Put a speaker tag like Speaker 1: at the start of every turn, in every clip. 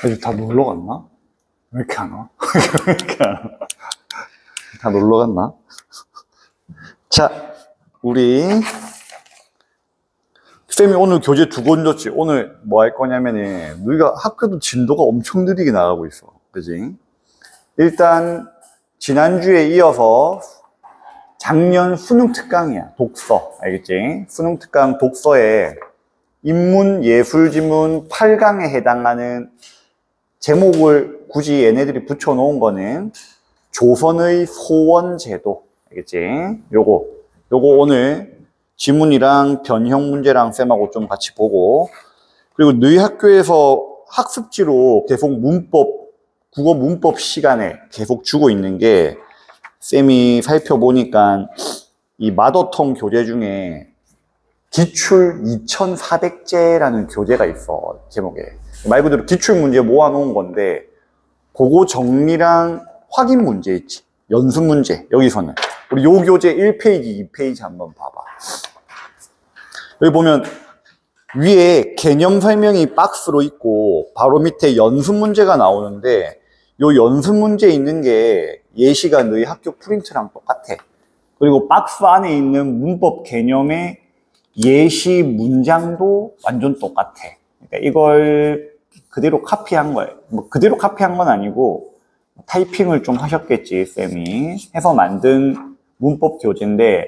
Speaker 1: 아직 다 놀러 갔나? 왜 이렇게 안 와? 왜 이렇게 안 와? 다 놀러 갔나? 자, 우리 쌤이 오늘 교재 2권 줬지. 오늘 뭐 할 거냐면은 우리가 학교도 진도가 엄청 느리게 나가고 있어. 그지? 일단 지난주에 이어서 작년 수능 특강이야. 독서. 알겠지? 수능 특강 독서에 인문, 예술, 지문 8강에 해당하는 제목을 굳이 얘네들이 붙여놓은 거는 조선의 소원제도. 알겠지? 요거 오늘 지문이랑 변형 문제랑 쌤하고 좀 같이 보고, 그리고 너희 학교에서 학습지로 계속 문법, 국어 문법 시간에 계속 주고 있는 게 쌤이 살펴보니까 이 마더텅 교재 중에 기출 2400제라는 교재가 있어. 제목에 말 그대로 기출 문제 모아놓은 건데, 그거 정리랑 확인 문제 있지, 연습 문제. 여기서는 우리 요 교재 1페이지 2페이지 한번 봐봐. 여기 보면 위에 개념 설명이 박스로 있고 바로 밑에 연습 문제가 나오는데, 요 연습 문제 있는 게 예시가 너희 학교 프린트랑 똑같아. 그리고 박스 안에 있는 문법 개념의 예시 문장도 완전 똑같아. 그러니까 이걸 그대로 카피한 거예요. 뭐 그대로 카피한 건 아니고 타이핑을 좀 하셨겠지, 쌤이 해서 만든 문법 교재인데,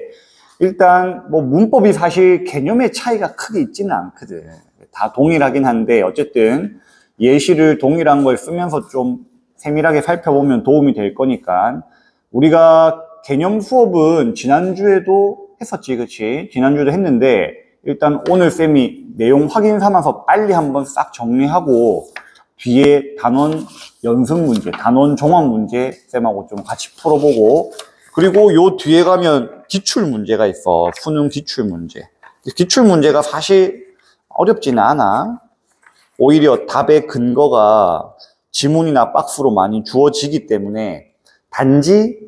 Speaker 1: 일단 뭐 문법이 사실 개념의 차이가 크게 있지는 않거든. 다 동일하긴 한데 어쨌든 예시를 동일한 걸 쓰면서 좀 세밀하게 살펴보면 도움이 될 거니까. 우리가 개념 수업은 지난주에도 했었지, 그치? 지난주도 했는데 일단 오늘 쌤이 내용 확인 삼아서 빨리 한번 싹 정리하고 뒤에 단원 연습 문제, 단원 종합 문제 쌤하고 좀 같이 풀어보고, 그리고 요 뒤에 가면 기출 문제가 있어. 수능 기출 문제. 기출 문제가 사실 어렵지는 않아. 오히려 답의 근거가 지문이나 박스로 많이 주어지기 때문에, 단지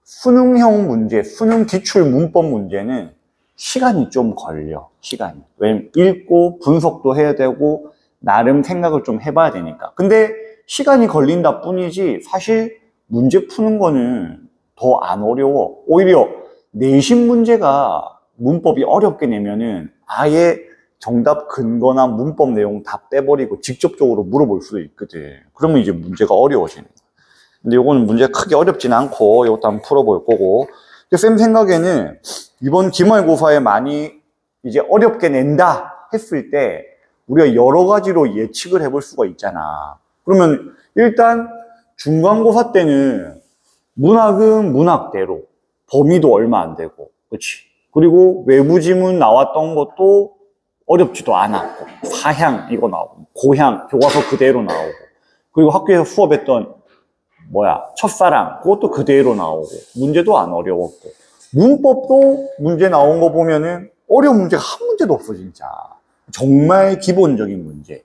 Speaker 1: 수능형 문제, 수능 기출 문법 문제는 시간이 좀 걸려. 시간이. 왜냐면 읽고 분석도 해야 되고 나름 생각을 좀 해봐야 되니까. 근데 시간이 걸린다 뿐이지 사실 문제 푸는 거는 더 안 어려워. 오히려 내신 문제가 문법이 어렵게 내면은 아예 정답 근거나 문법 내용 다 빼버리고 직접적으로 물어볼 수도 있거든. 그러면 이제 문제가 어려워지는 거야. 근데 요거는 문제가 크게 어렵진 않고 이것도 한번 풀어볼 거고, 쌤 생각에는 이번 기말고사에 많이 이제 어렵게 낸다 했을 때 우리가 여러 가지로 예측을 해볼 수가 있잖아. 그러면 일단 중간고사 때는 문학은 문학대로 범위도 얼마 안 되고, 그렇지? 그리고 외부 지문 나왔던 것도 어렵지도 않았고, 사향 이거 나오고, 고향 교과서 그대로 나오고, 그리고 학교에서 수업했던 첫사랑 그것도 그대로 나오고, 문제도 안 어려웠고, 문법도 문제 나온 거 보면은 어려운 문제가 한 문제도 없어. 진짜 정말 기본적인 문제,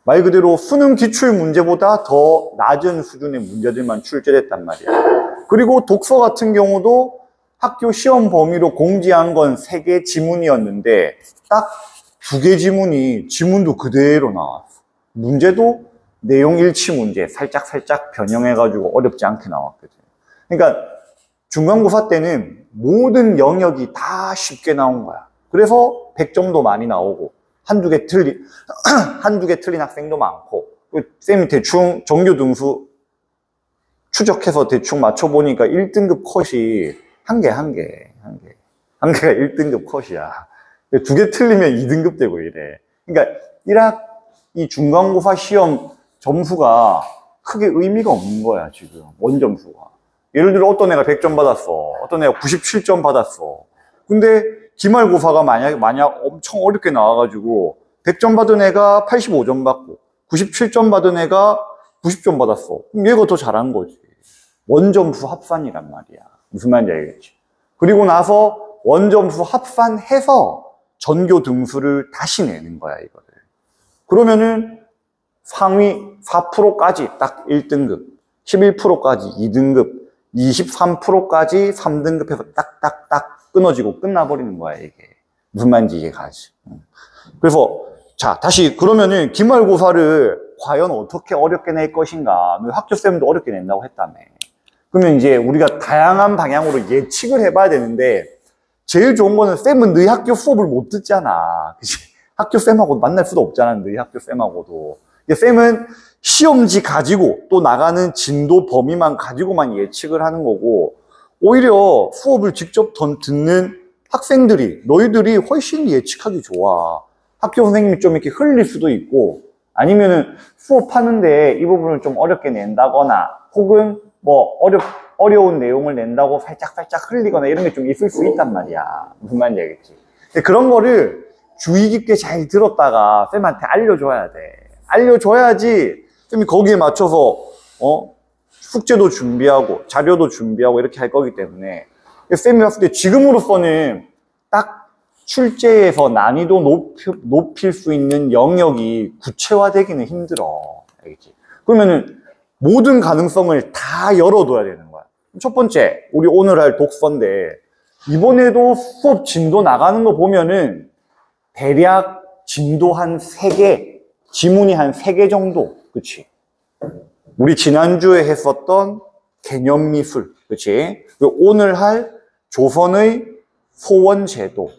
Speaker 1: 말 그대로 수능 기출 문제보다 더 낮은 수준의 문제들만 출제됐단 말이야. 그리고 독서 같은 경우도 학교 시험 범위로 공지한 건 3개 지문이었는데 딱 2개 지문이 지문도 그대로 나왔어. 문제도 내용 일치 문제 살짝 변형해가지고 어렵지 않게 나왔거든. 그러니까 중간고사 때는 모든 영역이 다 쉽게 나온 거야. 그래서 100점도 많이 나오고 한두 개 틀린 학생도 많고, 쌤이 대충 전교 등수 추적해서 대충 맞춰보니까 1등급 컷이 한 개가 1등급 컷이야. 2개 틀리면 2등급 되고 이래. 그러니까 이 중간고사 시험 점수가 크게 의미가 없는 거야, 지금. 원점수가. 예를 들어 어떤 애가 100점 받았어. 어떤 애가 97점 받았어. 근데 기말고사가 만약 엄청 어렵게 나와가지고 100점 받은 애가 85점 받고 97점 받은 애가 90점 받았어. 그럼 얘가 더 잘한 거지. 원점수 합산이란 말이야. 무슨 말인지 알겠지? 그리고 나서 원점수 합산해서 전교 등수를 다시 내는 거야, 이거를. 그러면은 상위 4%까지 딱 1등급, 11%까지 2등급, 23%까지 3등급 해서 딱딱딱 끊어지고 끝나버리는 거야, 이게. 무슨 말인지 이해가지. 그래서, 자, 다시, 그러면은 기말고사를 과연 어떻게 어렵게 낼 것인가? 학교쌤도 어렵게 낸다고 했다며. 그러면 이제 우리가 다양한 방향으로 예측을 해봐야 되는데, 제일 좋은 거는 쌤은 너희 학교 수업을 못 듣잖아. 그치? 학교 쌤하고 만날 수도 없잖아, 너희 학교 쌤하고도. 쌤은 시험지 가지고 또 나가는 진도 범위만 가지고만 예측을 하는 거고, 오히려 수업을 직접 듣는 학생들이, 너희들이 훨씬 예측하기 좋아. 학교 선생님이 좀 이렇게 흘릴 수도 있고, 아니면은 수업하는데 이 부분을 좀 어렵게 낸다거나, 혹은 뭐 어려운 내용을 낸다고 살짝 흘리거나 이런 게 좀 있을 수 있단 말이야. 무슨 말인지 알겠지? 근데 그런 거를 주의 깊게 잘 들었다가 쌤한테 알려줘야 돼. 알려줘야지 쌤이 거기에 맞춰서 숙제도 준비하고 자료도 준비하고 이렇게 할 거기 때문에, 쌤이 봤을 때 지금으로서는 딱 출제에서 난이도 높일 수 있는 영역이 구체화되기는 힘들어. 알겠지? 그러면은 모든 가능성을 다 열어둬야 되는 거야. 첫 번째, 우리 오늘 할 독서인데, 이번에도 수업 진도 나가는 거 보면은 대략 진도 한 3개, 지문이 한 3개 정도. 그치? 우리 지난주에 했었던 개념미술. 그치? 오늘 할 조선의 소원제도.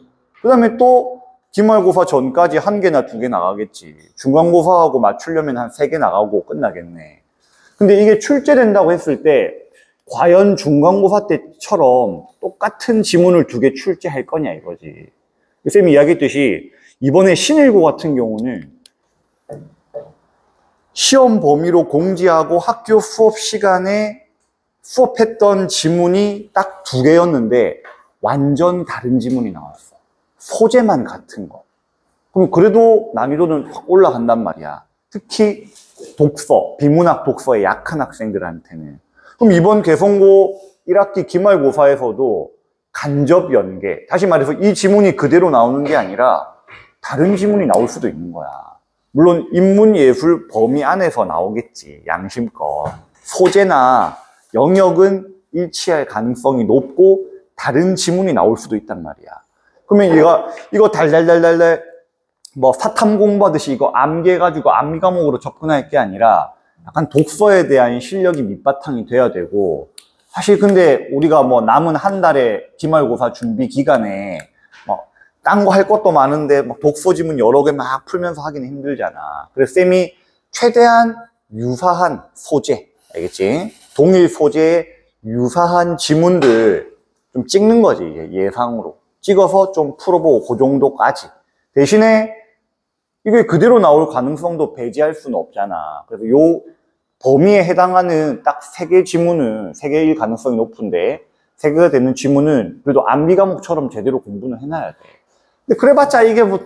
Speaker 1: 그 다음에 또 기말고사 전까지 1개나 2개 나가겠지. 중간고사하고 맞추려면 한 3개 나가고 끝나겠네. 근데 이게 출제된다고 했을 때 과연 중간고사 때처럼 똑같은 지문을 2개 출제할 거냐 이거지. 쌤이 이야기했듯이 이번에 신일고 같은 경우는 시험 범위로 공지하고 학교 수업 시간에 수업했던 지문이 딱 2개였는데 완전 다른 지문이 나왔어. 소재만 같은 거. 그럼 그래도 난이도는 확 올라간단 말이야. 특히 독서, 비문학 독서에 약한 학생들한테는. 그럼 이번 개성고 1학기 기말고사에서도 간접 연계, 다시 말해서 이 지문이 그대로 나오는 게 아니라 다른 지문이 나올 수도 있는 거야. 물론 인문예술 범위 안에서 나오겠지, 양심껏. 소재나 영역은 일치할 가능성이 높고 다른 지문이 나올 수도 있단 말이야. 그러면 얘가 이거 달달달달달 뭐 사탐 공부하듯이 이거 암기해가지고 암기 과목으로 접근할 게 아니라 약간 독서에 대한 실력이 밑바탕이 돼야 되고, 사실 근데 우리가 뭐 남은 한 달의 기말고사 준비 기간에 뭐 딴 거 할 것도 많은데 막 독서 지문 여러 개 막 풀면서 하기는 힘들잖아. 그래서 쌤이 최대한 유사한 소재, 알겠지? 동일 소재의 유사한 지문들 좀 찍는 거지, 예상으로. 찍어서 좀 풀어보고 그 정도까지. 대신에 이게 그대로 나올 가능성도 배제할 수는 없잖아. 그래서 요 범위에 해당하는 딱 3개 지문은 3개일 가능성이 높은데 3개가 되는 지문은 그래도 암기 과목처럼 제대로 공부는 해놔야 돼. 근데 그래봤자 이게 뭐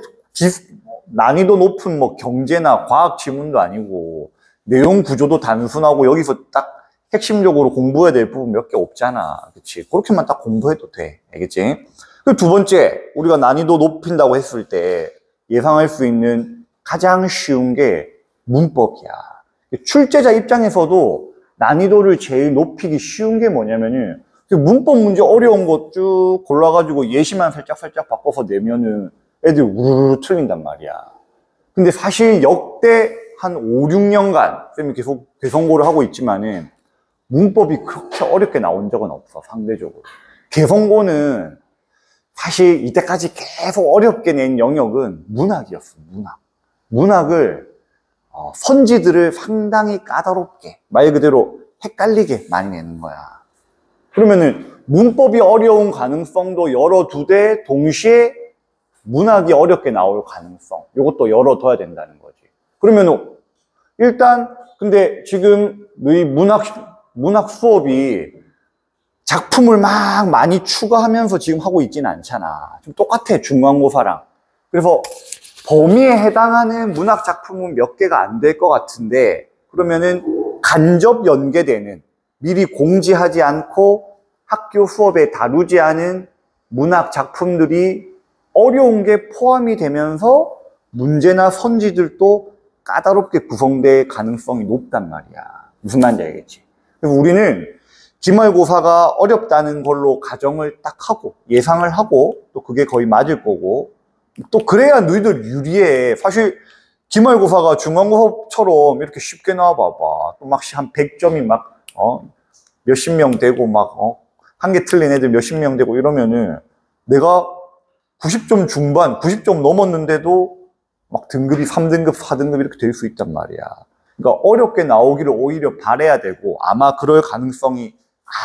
Speaker 1: 난이도 높은 뭐 경제나 과학 지문도 아니고 내용 구조도 단순하고 여기서 딱 핵심적으로 공부해야 될 부분 몇 개 없잖아. 그치? 그렇게만 딱 공부해도 돼. 알겠지? 그리고 두 번째, 우리가 난이도 높인다고 했을 때 예상할 수 있는 가장 쉬운 게 문법이야. 출제자 입장에서도 난이도를 제일 높이기 쉬운 게 뭐냐면은 문법 문제 어려운 거 쭉 골라가지고 예시만 살짝 바꿔서 내면은 애들 우르르 틀린단 말이야. 근데 사실 역대 한 5, 6년간 쌤이 계속 개성고를 하고 있지만은 문법이 그렇게 어렵게 나온 적은 없어, 상대적으로. 개성고는 사실 이때까지 계속 어렵게 낸 영역은 문학이었어, 문학. 문학을 선지들을 상당히 까다롭게, 말 그대로 헷갈리게 많이 내는 거야. 그러면은 문법이 어려운 가능성도 열어두되 동시에 문학이 어렵게 나올 가능성, 이것도 열어둬야 된다는 거지. 그러면은 일단 근데 지금 너희 문학 수업이 작품을 막 많이 추가하면서 지금 하고 있지는 않잖아. 좀 똑같아, 중간고사랑. 그래서 범위에 해당하는 문학 작품은 몇 개가 안 될 것 같은데, 그러면은 간접 연계되는, 미리 공지하지 않고 학교 수업에 다루지 않은 문학 작품들이 어려운 게 포함이 되면서 문제나 선지들도 까다롭게 구성될 가능성이 높단 말이야. 무슨 말인지 알겠지? 그래서 우리는 기말고사가 어렵다는 걸로 가정을 딱 하고 예상을 하고 또 그게 거의 맞을 거고, 또 그래야 너희들 유리해. 사실 기말고사가 중간고사처럼 이렇게 쉽게 나와봐봐. 또 막 한 100점이 막, 몇십 명 되고 막, 한 개 틀린 애들 몇십 명 되고 이러면은 내가 90점 중반, 90점 넘었는데도 막 등급이 3등급, 4등급 이렇게 될 수 있단 말이야. 그러니까 어렵게 나오기를 오히려 바라야 되고 아마 그럴 가능성이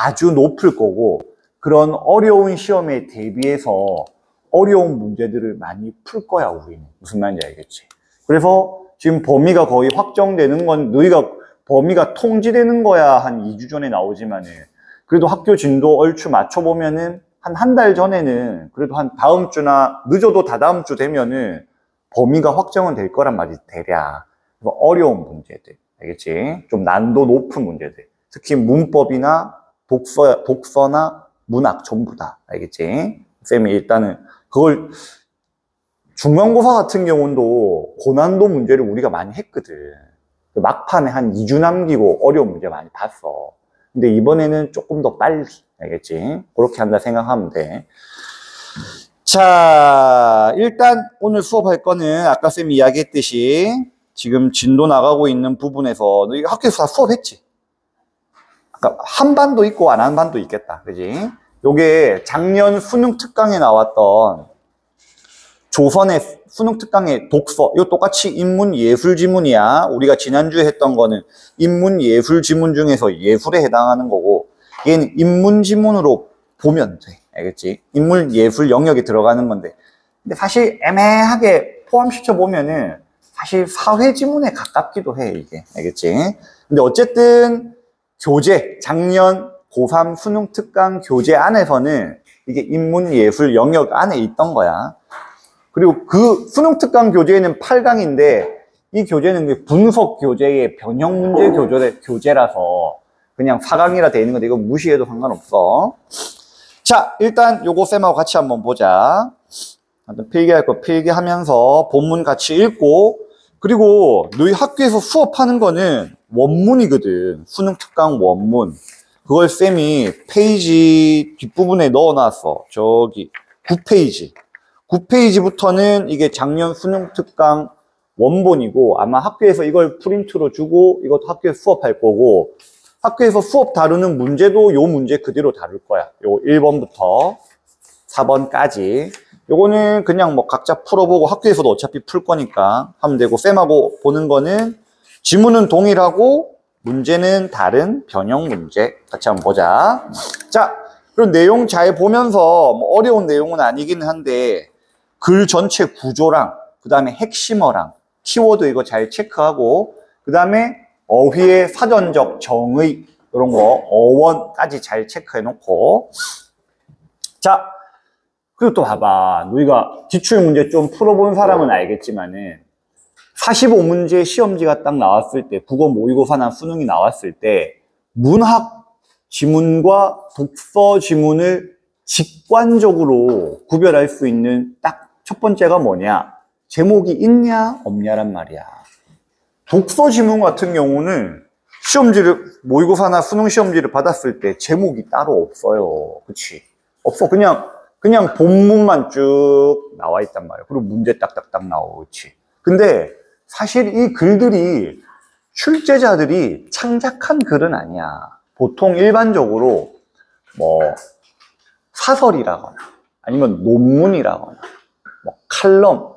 Speaker 1: 아주 높을 거고 그런 어려운 시험에 대비해서 어려운 문제들을 많이 풀 거야, 우리는. 무슨 말인지 알겠지? 그래서 지금 범위가 거의 확정되는 건 너희가 범위가 통지되는 거야 한 2주 전에 나오지만은 그래도 학교 진도 얼추 맞춰보면은 한 달 전에는 그래도 한 다음 주나 늦어도 다다음 주 되면은 범위가 확정은 될 거란 말이지, 대략. 어려운 문제들, 알겠지? 좀 난도 높은 문제들. 특히 문법이나 독서나 문학 전부 다, 알겠지? 쌤이 일단은 그걸 중간고사 같은 경우도 고난도 문제를 우리가 많이 했거든. 막판에 한 2주 남기고 어려운 문제 많이 봤어. 근데 이번에는 조금 더 빨리, 알겠지? 그렇게 한다 생각하면 돼. 자, 일단 오늘 수업할 거는 아까 쌤이 이야기했듯이 지금 진도 나가고 있는 부분에서 너 이거 학교에서 다 수업했지? 아까 한 반도 있고 안 한 반도 있겠다, 그지? 요게 작년 수능 특강에 나왔던 조선의 수능 특강의 독서, 이거 똑같이 인문 예술 지문이야. 우리가 지난주에 했던 거는 인문 예술 지문 중에서 예술에 해당하는 거고 얘는 인문 지문으로 보면 돼, 알겠지? 인문 예술 영역에 들어가는 건데 근데 사실 애매하게 포함시켜 보면은 사실 사회 지문에 가깝기도 해, 이게, 알겠지? 근데 어쨌든 교재, 작년 고3 수능 특강 교재 안에서는 이게 인문 예술 영역 안에 있던 거야. 그리고 그 수능 특강 교재에는 8강인데 이 교재는 분석 교재의 변형 문제 교재라서 그냥 4강이라 돼 있는 건데 이거 무시해도 상관없어. 자, 일단 요거 쌤하고 같이 한번 보자. 필기할 거 필기하면서 본문 같이 읽고 그리고 너희 학교에서 수업하는 거는 원문이거든. 수능 특강 원문. 그걸 쌤이 페이지 뒷부분에 넣어놨어. 저기 9페이지. 9페이지부터는 이게 작년 수능 특강 원본이고 아마 학교에서 이걸 프린트로 주고 이것도 학교에서 수업할 거고 학교에서 수업 다루는 문제도 요 문제 그대로 다룰 거야. 요 1번부터 4번까지. 요거는 그냥 뭐 각자 풀어보고 학교에서도 어차피 풀 거니까 하면 되고 쌤하고 보는 거는 지문은 동일하고 문제는 다른 변형 문제 같이 한번 보자. 자, 그럼 내용 잘 보면서 뭐 어려운 내용은 아니긴 한데 글 전체 구조랑 그 다음에 핵심어랑 키워드 이거 잘 체크하고 그 다음에 어휘의 사전적 정의 이런 거 어원까지 잘 체크해 놓고 자 그리고 또 봐봐 너희가 기출문제 좀 풀어본 사람은 알겠지만은 45문제 시험지가 딱 나왔을 때 국어 모의고사나 수능이 나왔을 때 문학 지문과 독서 지문을 직관적으로 구별할 수 있는 딱 첫 번째가 뭐냐? 제목이 있냐 없냐란 말이야. 독서 지문 같은 경우는 시험지를 모의고사나 수능 시험지를 받았을 때 제목이 따로 없어요. 그치? 없어. 그냥 본문만 쭉 나와 있단 말이야. 그리고 문제 딱딱딱 나오고, 그치? 근데 사실 이 글들이 출제자들이 창작한 글은 아니야. 보통 일반적으로 뭐 사설이라거나 아니면 논문이라거나 뭐 칼럼,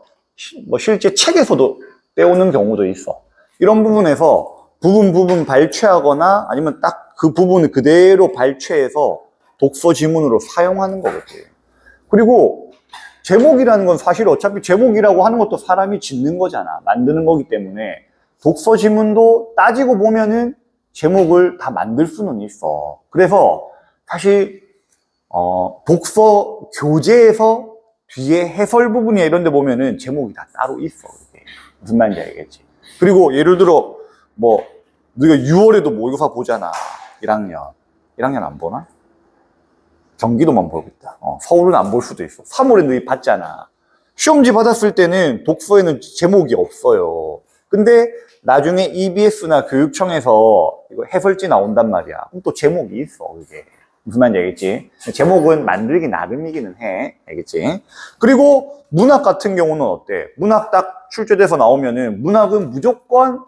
Speaker 1: 뭐 실제 책에서도 떼오는 경우도 있어. 이런 부분에서 부분 발췌하거나 아니면 딱 그 부분을 그대로 발췌해서 독서 지문으로 사용하는 거거든. 그리고 제목이라는 건 사실 어차피 제목이라고 하는 것도 사람이 짓는 거잖아. 만드는 거기 때문에 독서 지문도 따지고 보면은 제목을 다 만들 수는 있어. 그래서 사실 독서 교재에서 뒤에 해설 부분이나 이런 데 보면은 제목이 다 따로 있어. 이게. 무슨 말인지 알겠지? 그리고 예를 들어 뭐 너희가 6월에도 모의고사 보잖아. 1학년 안 보나? 경기도만 보겠다. 서울은 안 볼 수도 있어. 3월에 너희 봤잖아. 시험지 받았을 때는 독서에는 제목이 없어요. 근데 나중에 EBS나 교육청에서 이거 해설지 나온단 말이야. 그럼 또 제목이 있어, 이게. 무슨 말인지 알겠지? 제목은 만들기 나름이기는 해. 알겠지? 그리고 문학 같은 경우는 어때? 문학 딱 출제돼서 나오면은 문학은 무조건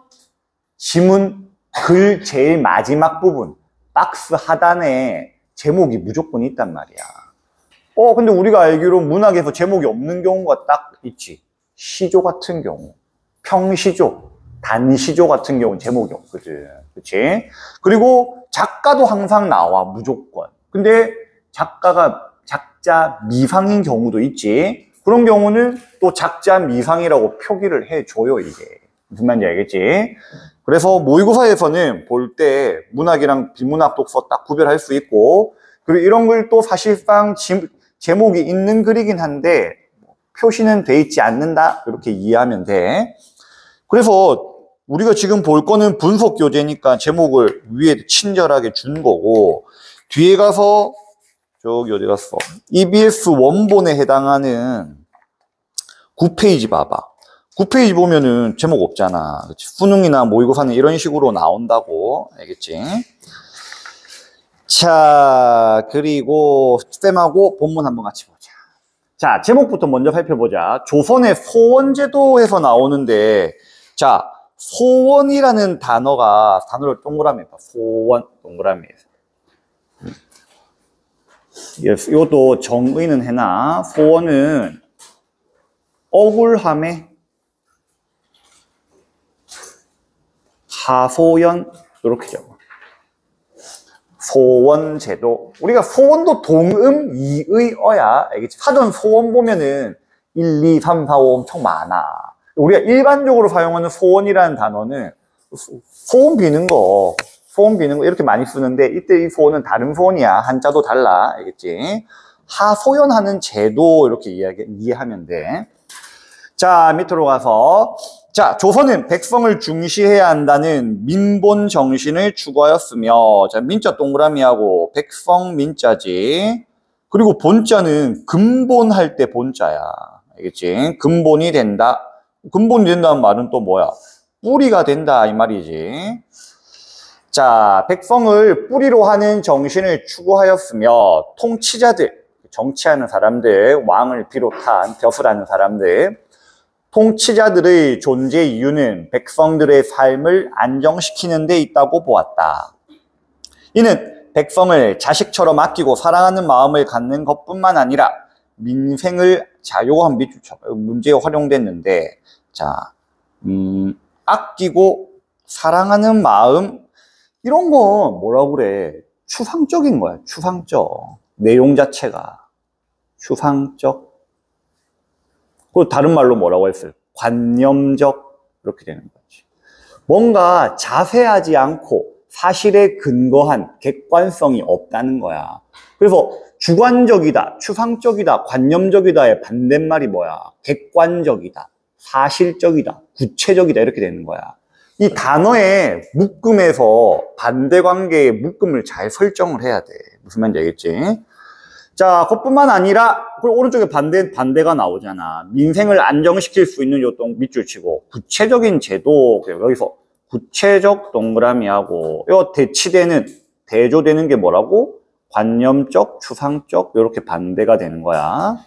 Speaker 1: 지문, 글 제일 마지막 부분, 박스 하단에 제목이 무조건 있단 말이야. 근데 우리가 알기로 문학에서 제목이 없는 경우가 딱 있지. 시조 같은 경우, 평시조, 단시조 같은 경우는 제목이 없거든. 그치? 그리고 작가도 항상 나와, 무조건. 근데 작자 미상인 경우도 있지. 그런 경우는 또 작자 미상이라고 표기를 해줘요, 이게. 무슨 말인지 알겠지? 그래서 모의고사에서는 볼 때 문학이랑 비문학 독서 딱 구별할 수 있고, 그리고 이런 걸 또 사실상 제목이 있는 글이긴 한데, 표시는 돼 있지 않는다? 이렇게 이해하면 돼. 그래서 우리가 지금 볼 거는 분석 교재니까 제목을 위에 친절하게 준 거고, 뒤에 가서 저기 어디 갔어? EBS 원본에 해당하는 9페이지 봐봐. 9페이지 보면은 제목 없잖아. 그치? 수능이나 모의고사는 이런 식으로 나온다고. 알겠지? 자, 그리고 쌤하고 본문 한번 같이 보자. 자, 제목부터 먼저 살펴보자. 조선의 소원제도에서 나오는데, 자, 소원이라는 단어를 동그라미 봐. 소원, 동그라미. 이것도 정의는 해놔. 소원은 억울함에 하소연, 이렇게 적어. 소원제도. 우리가 소원도 동음, 이의, 어야. 알겠지? 사전 소원 보면은 1, 2, 3, 4, 5 엄청 많아. 우리가 일반적으로 사용하는 소원이라는 단어는 소원 비는 거 이렇게 많이 쓰는데, 이때 이 소원은 다른 소원이야. 한자도 달라. 알겠지? 하소연하는 제도, 이렇게 이해하면 돼. 자, 밑으로 가서. 자, 조선은 백성을 중시해야 한다는 민본 정신을 추구하였으며, 자, 민자 동그라미하고 백성 민자지. 그리고 본자는 근본할 때 본자야. 알겠지? 근본이 된다. 근본이 된다는 말은 또 뭐야? 뿌리가 된다, 이 말이지. 자, 백성을 뿌리로 하는 정신을 추구하였으며, 통치자들, 정치하는 사람들, 왕을 비롯한 벼슬하는 사람들, 통치자들의 존재 이유는 백성들의 삶을 안정시키는 데 있다고 보았다. 이는 백성을 자식처럼 아끼고 사랑하는 마음을 갖는 것뿐만 아니라 민생을, 자, 요거 한 문제에 활용됐는데, 자, 아끼고 사랑하는 마음, 이런 거 뭐라고 그래? 추상적인 거야, 추상적. 내용 자체가. 추상적. 그리고 다른 말로 뭐라고 했어요? 관념적. 이렇게 되는 거지. 뭔가 자세하지 않고 사실에 근거한 객관성이 없다는 거야. 그래서 주관적이다, 추상적이다, 관념적이다의 반대말이 뭐야? 객관적이다, 사실적이다, 구체적이다, 이렇게 되는 거야. 이 단어의 묶음에서 반대관계의 묶음을 잘 설정을 해야 돼. 무슨 말인지 알겠지? 자, 그것뿐만 아니라, 그리고 오른쪽에 반대가 나오잖아. 민생을 안정시킬 수 있는 요동 밑줄 치고, 구체적인 제도, 여기서 구체적 동그라미하고, 요 대조되는 게 뭐라고? 관념적, 추상적, 이렇게 반대가 되는 거야.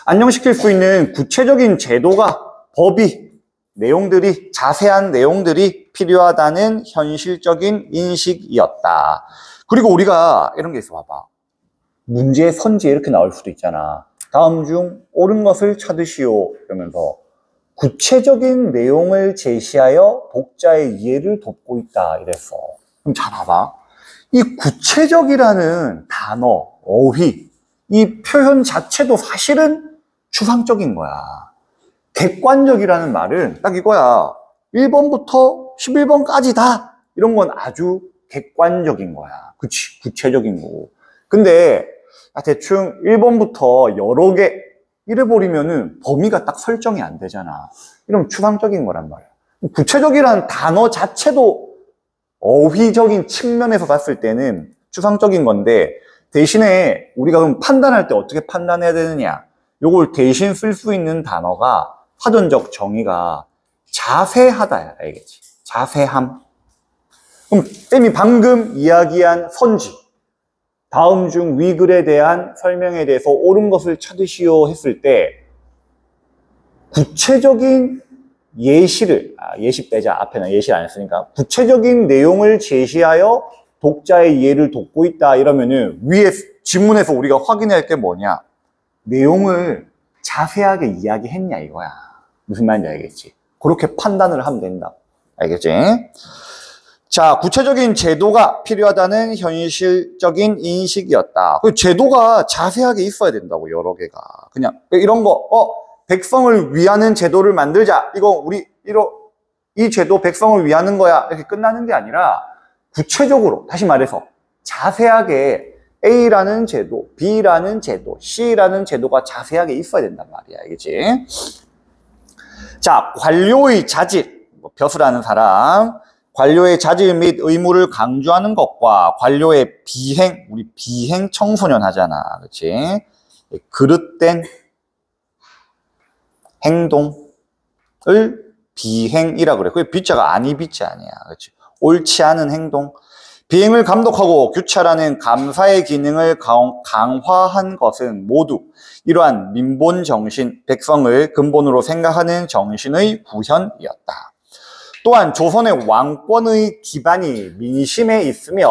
Speaker 1: 안정시킬 수 있는 구체적인 제도가, 법이, 내용들이, 자세한 내용들이 필요하다는 현실적인 인식이었다. 그리고 우리가 이런 게 있어, 봐봐. 문제의 선지에 이렇게 나올 수도 있잖아. 다음 중 옳은 것을 찾으시오. 이러면서 구체적인 내용을 제시하여 독자의 이해를 돕고 있다. 이랬어. 그럼 잘 봐봐. 이 구체적이라는 단어, 어휘, 이 표현 자체도 사실은 추상적인 거야. 객관적이라는 말은 딱 이거야. 1번부터 11번까지 다 이런 건 아주 객관적인 거야. 그치? 구체적인 거고. 근데 대충 1번부터 여러 개 이래버리면은 범위가 딱 설정이 안 되잖아. 이러면 추상적인 거란 말이야. 구체적이라는 단어 자체도 어휘적인 측면에서 봤을 때는 추상적인 건데, 대신에 우리가 그럼 판단할 때 어떻게 판단해야 되느냐? 요걸 대신 쓸 수 있는 단어가 사전적 정의가 자세하다야. 알겠지? 자세함. 그럼 쌤이 방금 이야기한 선지, 다음 중 위 글에 대한 설명에 대해서 옳은 것을 찾으시오 했을 때 구체적인 예시를, 예시 빼자. 앞에는 예시를 안 했으니까. 구체적인 내용을 제시하여 독자의 이해를 돕고 있다 이러면은 위에 지문에서 우리가 확인할 게 뭐냐? 내용을 자세하게 이야기했냐 이거야. 무슨 말인지 알겠지? 그렇게 판단을 하면 된다. 알겠지? 자, 구체적인 제도가 필요하다는 현실적인 인식이었다. 그 제도가 자세하게 있어야 된다고, 여러 개가. 그냥 이런 거, 백성을 위하는 제도를 만들자. 이 제도 백성을 위하는 거야. 이렇게 끝나는 게 아니라 구체적으로, 다시 말해서 자세하게 A라는 제도, B라는 제도, C라는 제도가 자세하게 있어야 된단 말이야. 알겠지? 자, 관료의 자질, 벼슬하는 사람, 관료의 자질 및 의무를 강조하는 것과 관료의 비행, 우리 비행 청소년 하잖아. 그렇지? 그릇된 행동을 비행이라 그래. 그게 비자가 아니 비자 아니야. 그렇지? 옳지 않은 행동. 비행을 감독하고 규찰하는 감사의 기능을 강화한 것은 모두 이러한 민본 정신, 백성을 근본으로 생각하는 정신의 구현이었다. 또한 조선의 왕권의 기반이 민심에 있으며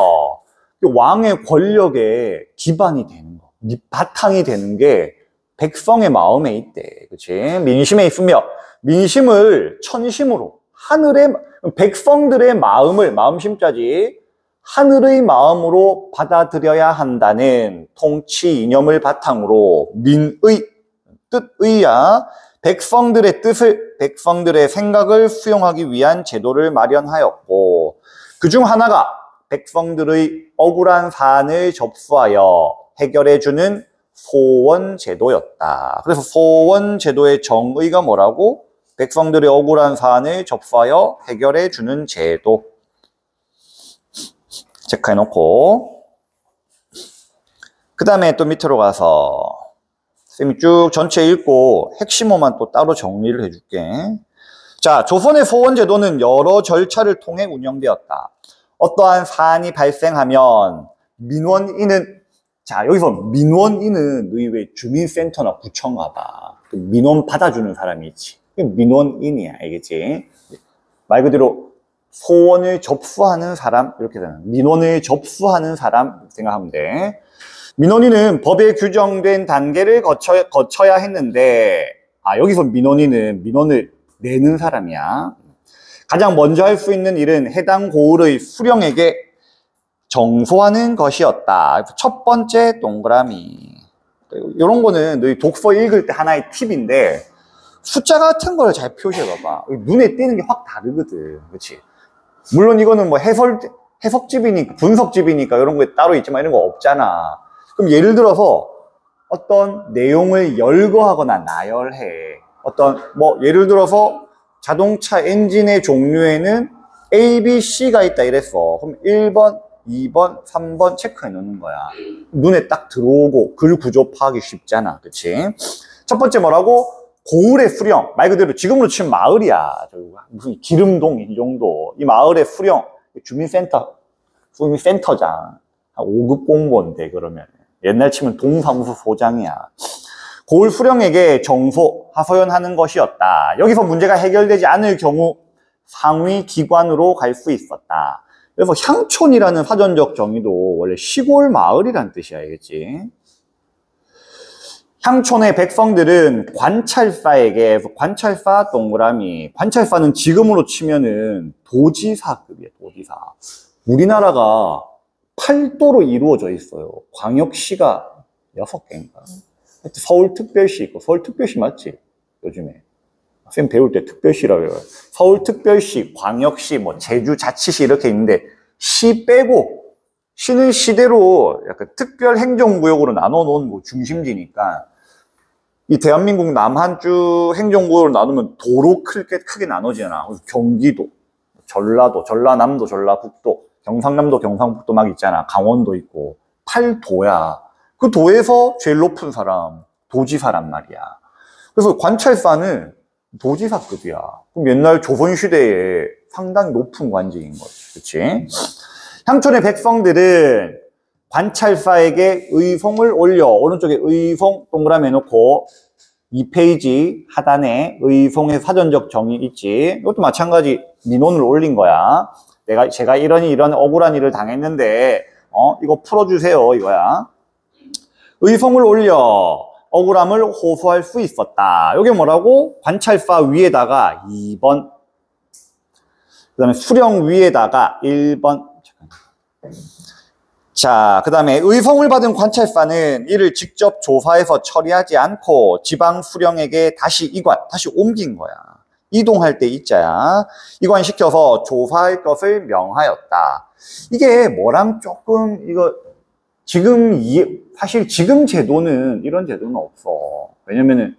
Speaker 1: 왕의 권력에 기반이 되는 거, 바탕이 되는 게 백성의 마음에 있대. 그치? 민심에 있으며 민심을 천심으로 하늘의 백성들의 마음을 마음심자지 하늘의 마음으로 받아들여야 한다는 통치 이념을 바탕으로 민의 뜻의야 백성들의 뜻을 백성들의 생각을 수용하기 위한 제도를 마련하였고 그중 하나가 백성들의 억울한 사안을 접수하여 해결해주는 소원제도였다. 그래서 소원제도의 정의가 뭐라고? 백성들의 억울한 사안을 접수하여 해결해주는 제도. 체크해놓고 그 다음에 또 밑으로 가서 쌤이 쭉 전체 읽고 핵심어만 또 따로 정리를 해줄게. 자, 조선의 소원제도는 여러 절차를 통해 운영되었다. 어떠한 사안이 발생하면 민원인은 자, 여기서 민원인은 너희 왜 주민센터나 구청 가봐. 민원 받아주는 사람이 있지. 민원인이야, 알겠지? 말 그대로 소원을 접수하는 사람, 이렇게 되는. 민원을 접수하는 사람 생각하면 돼. 민원인은 법에 규정된 단계를 거쳐야 했는데, 여기서 민원인은 민원을 내는 사람이야. 가장 먼저 할 수 있는 일은 해당 고을의 수령에게 정소하는 것이었다. 첫 번째 동그라미. 이런 거는 너희 독서 읽을 때 하나의 팁인데, 숫자 같은 걸 잘 표시해봐봐. 눈에 띄는 게 확 다르거든. 그렇지? 물론 이거는 뭐 해석집이니까, 분석집이니까 이런 거에 따로 있지만 이런 거 없잖아. 그럼 예를 들어서 어떤 내용을 열거하거나 나열해. 예를 들어서 자동차 엔진의 종류에는 A, B, C가 있다 이랬어. 그럼 1번, 2번, 3번 체크해 놓는 거야. 눈에 딱 들어오고 글 구조 파악이 쉽잖아. 그치? 첫 번째 뭐라고? 고을의 수령. 말 그대로 지금으로 치면 마을이야. 무슨 기름동 이 정도. 이 마을의 수령. 주민센터장. 한 5급 공무원인데 그러면. 옛날 치면 동사무소 소장이야. 고을 수령에게 정소, 하소연하는 것이었다. 여기서 문제가 해결되지 않을 경우 상위 기관으로 갈 수 있었다. 그래서 향촌이라는 사전적 정의도 원래 시골 마을이란 뜻이야, 알겠지? 향촌의 백성들은 관찰사에게, 관찰사 동그라미, 관찰사는 지금으로 치면은 도지사급이에요, 도지사. 우리나라가 8도로 이루어져 있어요. 광역시가 6개인가? 서울특별시 있고, 서울특별시 맞지? 요즘에. 쌤 배울 때 특별시라고 해요. 서울특별시, 광역시, 제주자치시 이렇게 있는데, 시 빼고, 시는 시대로 약간 특별행정구역으로 나눠놓은 중심지니까, 이 대한민국 남한쭉 행정구역으로 나누면 도로 크게 나눠지잖아. 그래서 경기도, 전라도, 전라남도, 전라북도, 경상남도, 경상북도 막 있잖아. 강원도 있고. 8도야. 그 도에서 제일 높은 사람, 도지사란 말이야. 그래서 관찰사는 도지사급이야. 그럼 옛날 조선시대에 상당히 높은 관직인 거지. 그치? 향촌의 백성들은 관찰사에게 의송을 올려. 오른쪽에 의송 동그라미 해놓고 2페이지 하단에 의송의 사전적 정의 있지. 이것도 마찬가지 민원을 올린 거야. 제가 이런 억울한 일을 당했는데 이거 풀어주세요 이거야. 의송을 올려 억울함을 호소할 수 있었다. 이게 뭐라고? 관찰사 위에다가 2번, 그 다음에 수령 위에다가 1번. 자, 그 다음에 의송을 받은 관찰사는 이를 직접 조사해서 처리하지 않고 지방 수령에게 다시 옮긴 거야. 이동할 때 이자야. 이관시켜서 조사할 것을 명하였다. 이게 뭐랑 조금 사실 지금 제도는 이런 제도는 없어. 왜냐면은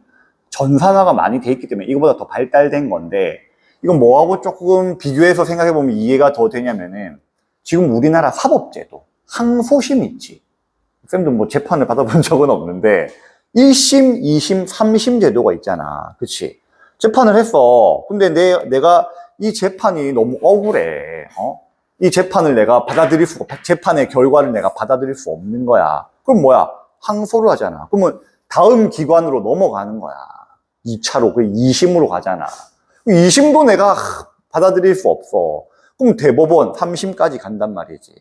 Speaker 1: 전산화가 많이 돼 있기 때문에 이거보다 더 발달된 건데, 이건 뭐하고 조금 비교해서 생각해보면 이해가 더 되냐면은, 지금 우리나라 사법제도 항소심 있지. 쌤도 뭐 재판을 받아본 적은 없는데 1심, 2심, 3심 제도가 있잖아. 그치? 재판을 했어. 근데 내가 이 재판이 너무 억울해. 이 재판을 내가 재판의 결과를 내가 받아들일 수 없는 거야. 그럼 뭐야? 항소를 하잖아. 그러면 다음 기관으로 넘어가는 거야. 2차로, 그 2심으로 가잖아. 2심도 내가 받아들일 수 없어. 그럼 대법원 3심까지 간단 말이지.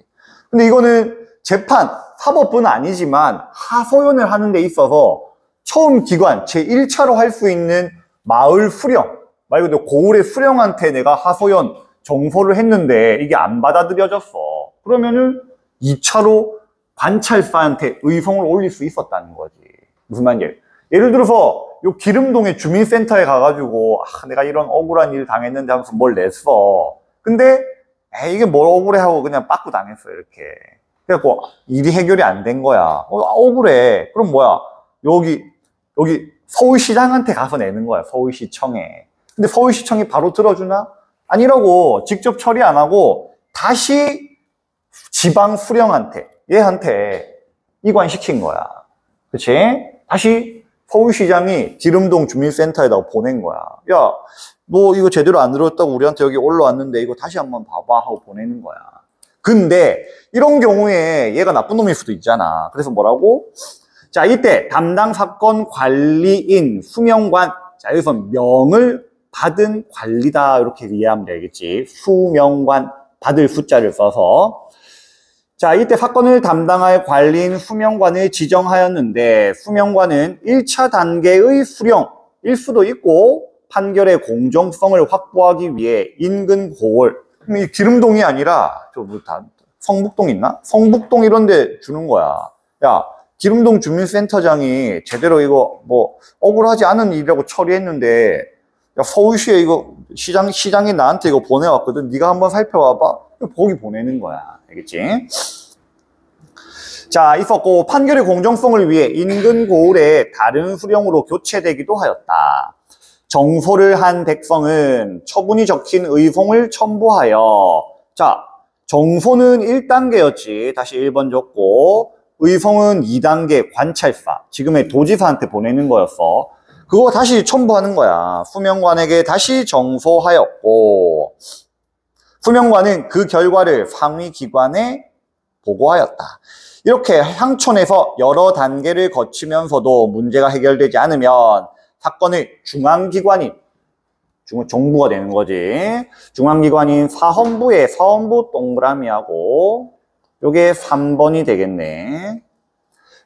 Speaker 1: 근데 이거는 사법부는 아니지만 하소연을 하는 데 있어서 처음 기관, 제1차로 할 수 있는 마을 수령, 말 그대로 고을의 수령한테 내가 하소연, 정소를 했는데 이게 안 받아들여졌어. 그러면은 2차로 관찰사한테 의송을 올릴 수 있었다는 거지. 무슨 말인지. 예를 들어서 요 기름동의 주민센터에 가가지고 내가 이런 억울한 일 당했는데 하면서 뭘 냈어. 근데 이게 뭘 억울해 하고 그냥 빠꾸 당했어 이렇게. 그래갖고 일이 해결이 안 된 거야. 억울해. 그럼 뭐야? 여기 서울시장한테 가서 내는 거야. 서울시청에. 근데 서울시청이 바로 들어주나? 아니라고. 직접 처리 안 하고 다시 지방 수령한테, 얘한테 이관시킨 거야. 그치? 다시 서울시장이 기름동 주민센터에다가 보낸 거야. 야, 너 이거 제대로 안 들었다고 우리한테 여기 올라왔는데 이거 다시 한번 봐봐 하고 보내는 거야. 근데 이런 경우에 얘가 나쁜 놈일 수도 있잖아. 그래서 뭐라고? 자, 이때 담당 사건 관리인 수명관, 자, 여기서 명을 받은 관리다 이렇게 이해하면 되겠지. 수명관, 받을 숫자를 써서. 자, 이때 사건을 담당할 관리인 수명관을 지정하였는데, 수명관은 1차 단계의 수령일 수도 있고 판결의 공정성을 확보하기 위해 인근 고을, 이 기름동이 아니라 성북동 있나? 성북동 이런 데 주는 거야. 야, 기름동 주민센터장이 제대로 이거 뭐 억울하지 않은 일이라고 처리했는데, 야, 서울시에 이거 시장이 나한테 이거 보내왔거든. 네가 한번 살펴봐봐. 거기 보내는 거야. 알겠지? 자, 있었고 판결의 공정성을 위해 인근 고을에 다른 수령으로 교체되기도 하였다. 정소를 한 백성은 처분이 적힌 의송을 첨부하여, 자, 정소는 1단계였지. 다시 1번 줬고, 의송은 2단계 관찰사, 지금의 도지사한테 보내는 거였어. 그거 다시 첨부하는 거야. 수명관에게 다시 정소하였고, 수명관은 그 결과를 상위 기관에 보고하였다. 이렇게 향촌에서 여러 단계를 거치면서도 문제가 해결되지 않으면 사건을 중앙기관인, 정부가 되는 거지. 중앙기관인 사헌부의 사헌부 동그라미하고 요게 3번이 되겠네.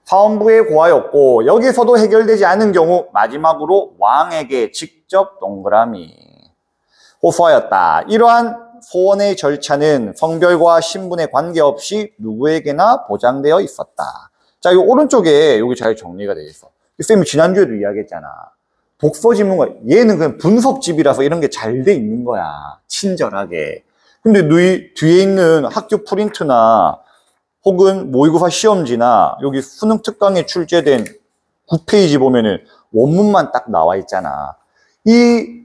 Speaker 1: 사헌부에 고하였고, 여기서도 해결되지 않은 경우 마지막으로 왕에게 직접 동그라미 호소하였다. 이러한 소원의 절차는 성별과 신분에 관계없이 누구에게나 보장되어 있었다. 자, 이 오른쪽에 여기 잘 정리가 되어 있어. 쌤이 지난주에도 이야기했잖아. 독서지문과 얘는 그냥 분석집이라서 이런 게 잘 돼 있는 거야. 친절하게. 근데 뒤에 있는 학교 프린트나 혹은 모의고사 시험지나 여기 수능 특강에 출제된 9페이지 보면은 원문만 딱 나와 있잖아. 이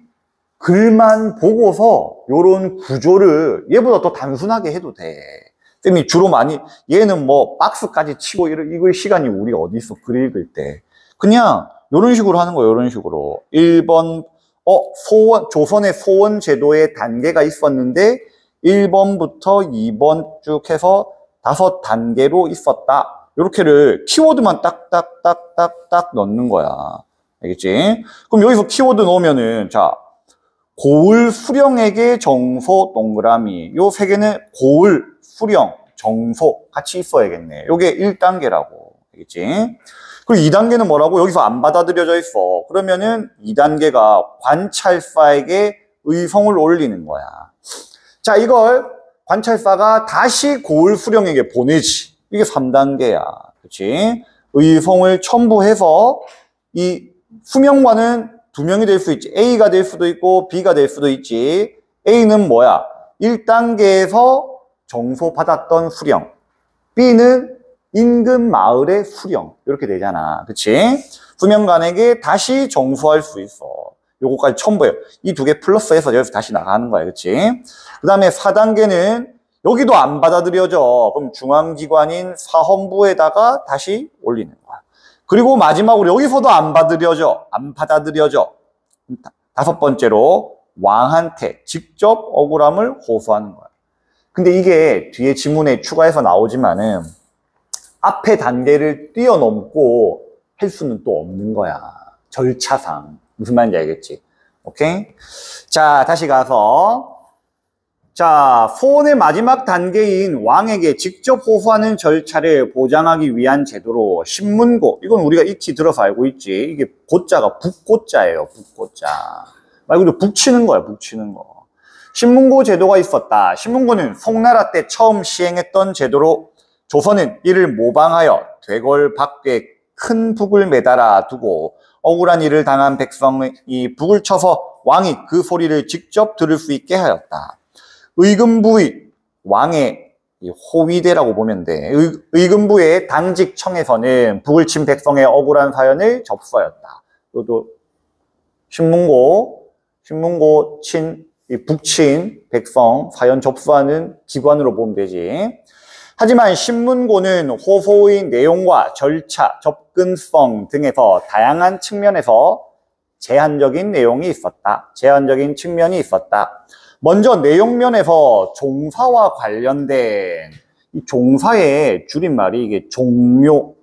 Speaker 1: 글만 보고서 요런 구조를 얘보다 더 단순하게 해도 돼. 쌤이 주로 얘는 뭐 박스까지 치고 이걸 시간이 우리 어디 있어, 글 읽을 때. 그냥 요런 식으로 하는 거예요, 요런 식으로. 1번, 조선의 소원 제도의 단계가 있었는데 1번부터 2번 쭉 해서 5단계로 있었다. 이렇게를 키워드만 딱딱딱딱딱 넣는 거야. 알겠지? 그럼 여기서 키워드 넣으면은, 자, 고을, 수령에게, 정소, 동그라미. 요 세 개는 고을, 수령, 정소 같이 있어야겠네. 요게 1단계라고. 알겠지? 그리고 2단계는 뭐라고? 여기서 안 받아들여져 있어. 그러면은 2단계가 관찰사에게 의성을 올리는 거야. 자, 이걸 관찰사가 다시 고을, 수령에게 보내지. 이게 3단계야. 그치? 의성을 첨부해서 이 수명관은 2명이 될 수 있지. A가 될 수도 있고 B가 될 수도 있지. A는 뭐야? 1단계에서 정소 받았던 수령. B는 인근 마을의 수령. 이렇게 되잖아. 그치? 수명관에게 다시 정소할 수 있어. 요거까지 첨부해요. 이 2개 플러스해서 여기서 다시 나가는 거야. 그치? 그 다음에 4단계는 여기도 안 받아들여져. 그럼 중앙기관인 사헌부에다가 다시 올리는 거야. 그리고 마지막으로 여기서도 안 받아들여져. 5번째로 왕한테 직접 억울함을 호소하는 거야. 근데 이게 뒤에 지문에 추가해서 나오지만은 앞에 단계를 뛰어넘고 할 수는 또 없는 거야. 절차상. 무슨 말인지 알겠지? 오케이? 자, 다시 가서. 자, 소원의 마지막 단계인 왕에게 직접 호소하는 절차를 보장하기 위한 제도로 신문고. 이건 우리가 익히 들어서 알고 있지. 이게 고자가 북고자예요. 북고자. 말 그대로 북치는 거야. 북치는 거. 신문고 제도가 있었다. 신문고는 송나라 때 처음 시행했던 제도로 조선은 이를 모방하여 대궐 밖에 큰 북을 매달아 두고 억울한 일을 당한 백성이 북을 쳐서 왕이 그 소리를 직접 들을 수 있게 하였다. 의금부의 왕의 호위대라고 보면 돼. 의금부의 당직청에서는 북을 친 백성의 억울한 사연을 접수하였다. 또 신문고 친 북친 백성 사연 접수하는 기관으로 보면 되지. 하지만 신문고는 호소의 내용과 절차, 접근성 등에서 다양한 측면에서 제한적인 내용이 있었다. 제한적인 측면이 있었다. 먼저 내용면에서 종사와 관련된 이 종사의 줄임말이 이게 종묘,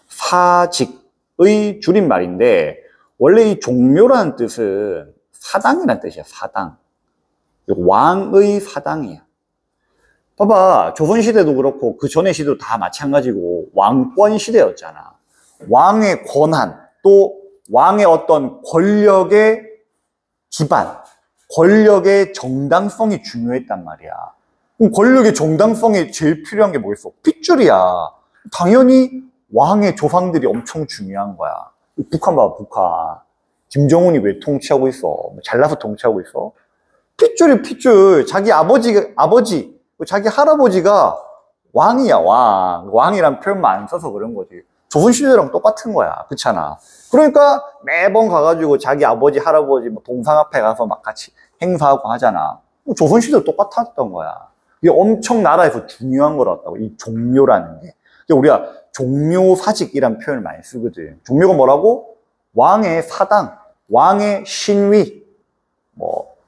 Speaker 1: 사직의 줄임말인데 원래 이 종묘라는 뜻은 사당이라는 뜻이야. 사당. 왕의 사당이야. 봐봐, 조선시대도 그렇고 그 전의 시대도 다 마찬가지고 왕권 시대였잖아. 왕의 권한, 또 왕의 어떤 권력의 기반, 권력의 정당성이 중요했단 말이야. 그럼 권력의 정당성에 제일 필요한 게 뭐겠어? 핏줄이야. 당연히 왕의 조상들이 엄청 중요한 거야. 북한 봐봐, 북한. 김정은이 왜 통치하고 있어? 잘나서 통치하고 있어? 핏줄이 핏줄. 자기 아버지, 자기 할아버지가 왕이야, 왕. 왕이란 표현만 안 써서 그런 거지. 조선시대랑 똑같은 거야. 그렇잖아. 그러니까 매번 가가지고 자기 아버지, 할아버지, 동상 앞에 가서 막 같이 행사하고 하잖아. 조선시대도 똑같았던 거야. 이게 엄청 나라에서 중요한 거라고, 이 종묘라는 게. 우리가 종묘사직이란 표현을 많이 쓰거든. 종묘가 뭐라고? 왕의 사당, 왕의 신위.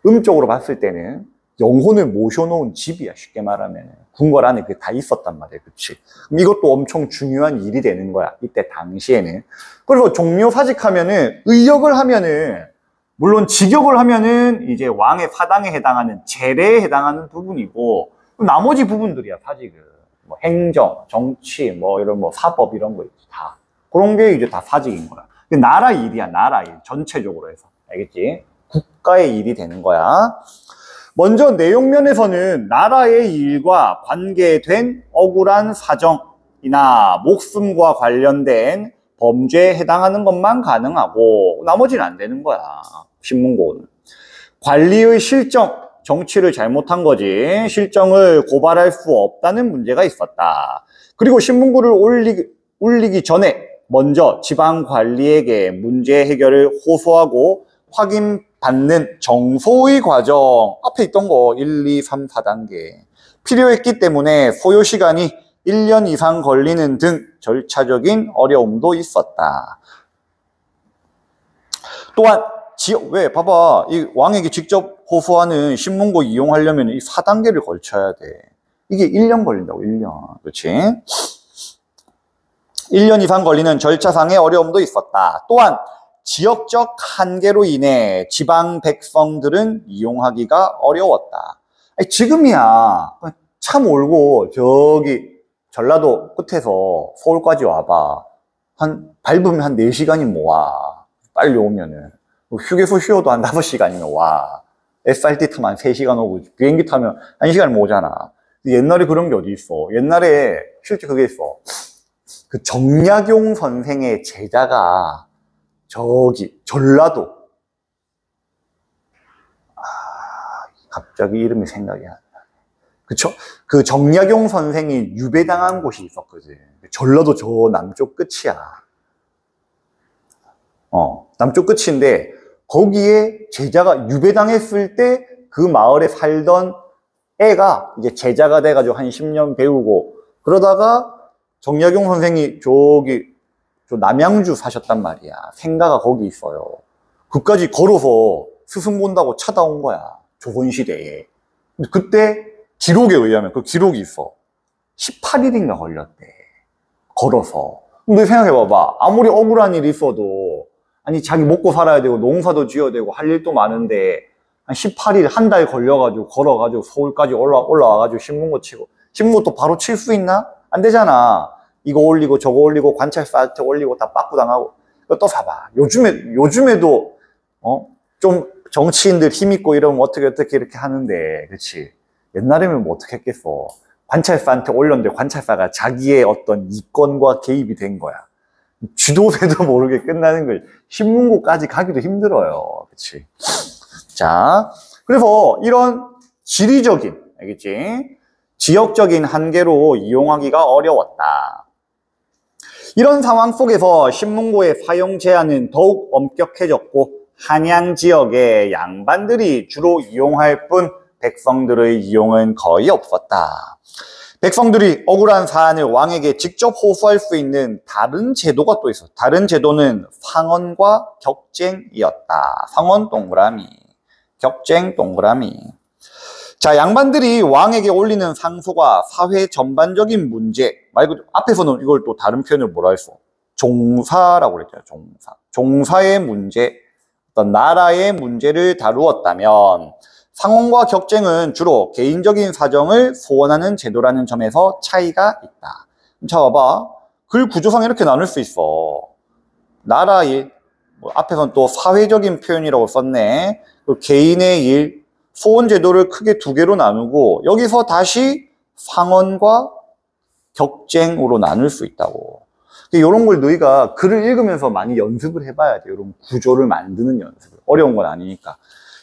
Speaker 1: 음적으로 봤을 때는 영혼을 모셔놓은 집이야, 쉽게 말하면. 궁궐 안에 그게 다 있었단 말이야, 그치? 그럼 이것도 엄청 중요한 일이 되는 거야, 이때 당시에는. 그리고 종묘사직하면은, 의역을 하면은, 물론 직역을 하면은 이제 왕의 사당에 해당하는 제례에 해당하는 부분이고, 나머지 부분들이야, 사직은. 행정, 정치, 이런 사법 이런 거 있지, 다. 그런 게 이제 다 사직인 거야. 나라 일이야, 나라 일. 전체적으로 해서. 알겠지? 국가의 일이 되는 거야. 먼저 내용면에서는 나라의 일과 관계된 억울한 사정이나 목숨과 관련된 범죄에 해당하는 것만 가능하고 나머지는 안 되는 거야. 신문고는. 관리의 실정, 정치를 잘못한 거지. 실정을 고발할 수 없다는 문제가 있었다. 그리고 신문고를 올리기 전에 먼저 지방관리에게 문제 해결을 호소하고 확인받는 정소의 과정, 앞에 있던 거 1, 2, 3, 4단계 필요했기 때문에 소요 시간이 1년 이상 걸리는 등 절차적인 어려움도 있었다. 또한 왜 봐봐, 이 왕에게 직접 호소하는 신문고 이용하려면 이 4단계를 걸쳐야 돼. 이게 1년 걸린다고, 1년. 그렇지? 1년 이상 걸리는 절차상의 어려움도 있었다. 또한 지역적 한계로 인해 지방 백성들은 이용하기가 어려웠다. 아니, 지금이야 차 몰고 저기 전라도 끝에서 서울까지 와봐. 밟으면 한 4시간이면 와. 빨리 오면은. 휴게소 쉬어도 한 5시간이면 와. SRT 타면 한 3시간 오고, 비행기 타면 1시간이면 오잖아. 옛날에 그런 게 어디 있어. 옛날에 실제 그게 있어. 그 정약용 선생의 제자가 저기 전라도, 갑자기 이름이 생각이 안 나. 그쵸? 그 정약용 선생이 유배당한 곳이 있었거든. 전라도 저 남쪽 끝이야. 남쪽 끝인데 거기에 제자가 유배당했을 때 그 마을에 살던 애가 이제 제자가 돼가지고 한 10년 배우고 그러다가 정약용 선생이 저기 저 남양주 사셨단 말이야. 생가가 거기 있어요. 그까지 걸어서 스승 본다고 찾아온 거야. 조선시대에. 그때 기록에 의하면 그 기록이 있어. 18일인가 걸렸대. 걸어서. 근데 생각해봐봐. 아무리 억울한 일이 있어도 아니 자기 먹고 살아야 되고 농사도 지어야 되고 할 일도 많은데 한 18일 한 달 걸려가지고 걸어가지고 서울까지 올라와가지고 신문고 치고 신문고 또 바로 칠 수 있나? 안 되잖아. 이거 올리고 저거 올리고 관찰 사이트 올리고 다 빠꾸 당하고. 또 사봐. 요즘에도 좀 정치인들 힘있고 이러면 어떻게 이렇게 하는데, 그치? 옛날에는 뭐 어떻게 했겠어. 관찰사한테 올렸는데 관찰사가 자기의 어떤 이권과 개입이 된 거야. 쥐도새도 모르게 끝나는 걸 신문고까지 가기도 힘들어요. 그치? 자, 그래서 이런 지리적인, 알겠지? 지역적인 한계로 이용하기가 어려웠다. 이런 상황 속에서 신문고의 사용 제한은 더욱 엄격해졌고 한양 지역의 양반들이 주로 이용할 뿐 백성들의 이용은 거의 없었다. 백성들이 억울한 사안을 왕에게 직접 호소할 수 있는 다른 제도가 또 있어. 다른 제도는 상언과 격쟁이었다. 상언 동그라미, 격쟁 동그라미. 자, 양반들이 왕에게 올리는 상소가 사회 전반적인 문제, 말 그대로 앞에서는 이걸 또 다른 표현을 뭐라 했어? 종사라고 그랬잖아요. 종사. 종사의 문제, 어떤 나라의 문제를 다루었다면 상언과 격쟁은 주로 개인적인 사정을 소원하는 제도라는 점에서 차이가 있다. 자, 봐봐. 글 구조상 이렇게 나눌 수 있어. 나라의, 앞에서는 또 사회적인 표현이라고 썼네. 개인의 일, 소원 제도를 크게 두 개로 나누고 여기서 다시 상언과 격쟁으로 나눌 수 있다고. 이런 걸 너희가 글을 읽으면서 많이 연습을 해봐야 돼. 이런 구조를 만드는 연습을. 어려운 건 아니니까.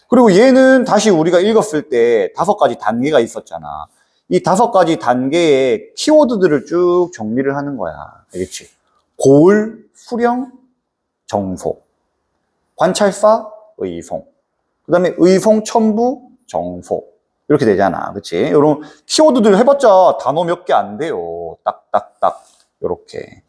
Speaker 1: 그리고 얘는 다시 우리가 읽었을 때 5가지 단계가 있었잖아. 이 5가지 단계의 키워드들을 쭉 정리를 하는 거야. 알겠지? 고을, 수령, 정소, 관찰사, 의송, 그 다음에 의송, 첨부, 정소. 이렇게 되잖아. 그치? 이런 키워드들 해봤자 단어 몇 개 안 돼요. 딱딱딱. 요렇게.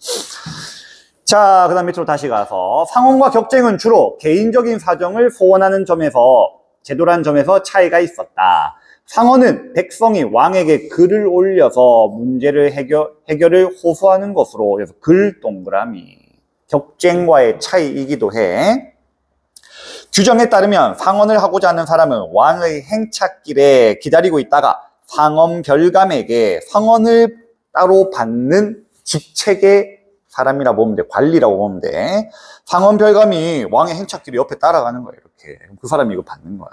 Speaker 1: 자, 그 다음 밑으로 다시 가서 상언과 격쟁은 주로 개인적인 사정을 소원하는 점에서 제도란 점에서 차이가 있었다. 상언은 백성이 왕에게 글을 올려서 문제를 해결을 호소하는 것으로 그래서 글 동그라미. 격쟁과의 차이이기도 해. 규정에 따르면 상언을 하고자 하는 사람은 왕의 행차길에 기다리고 있다가 상언 별감에게 상언을 따로 받는 직책의 사람이라고 보면 돼. 관리라고 보면 돼. 상언 별감이 왕의 행차길에 옆에 따라가는 거야. 이렇게. 그 사람이 이거 받는 거야.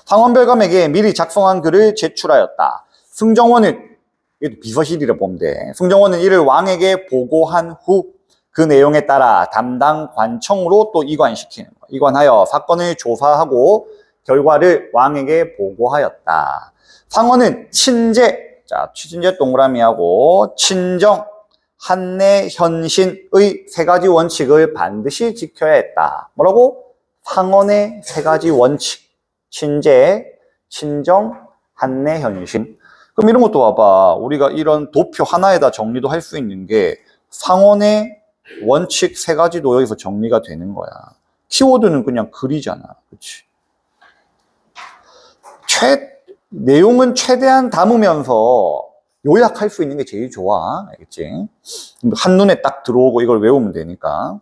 Speaker 1: 상언 별감에게 미리 작성한 글을 제출하였다. 승정원은, 이것도 비서실이라고 보면 돼. 승정원은 이를 왕에게 보고한 후 그 내용에 따라 담당 관청으로 또 이관시키는 거야. 이관하여 사건을 조사하고 결과를 왕에게 보고하였다. 상언은 친제, 자, 친제 동그라미하고 친정, 한내, 현신의 3가지 원칙을 반드시 지켜야 했다. 뭐라고? 상언의 3가지 원칙. 친제, 친정, 한내, 현신. 그럼 이런 것도 봐봐. 우리가 이런 도표 하나에다 정리도 할 수 있는 게 상언의 원칙 3가지도 여기서 정리가 되는 거야. 키워드는 그냥 글이잖아. 그치? 내용은 최대한 담으면서 요약할 수 있는 게 제일 좋아. 알겠지? 한눈에 딱 들어오고 이걸 외우면 되니까.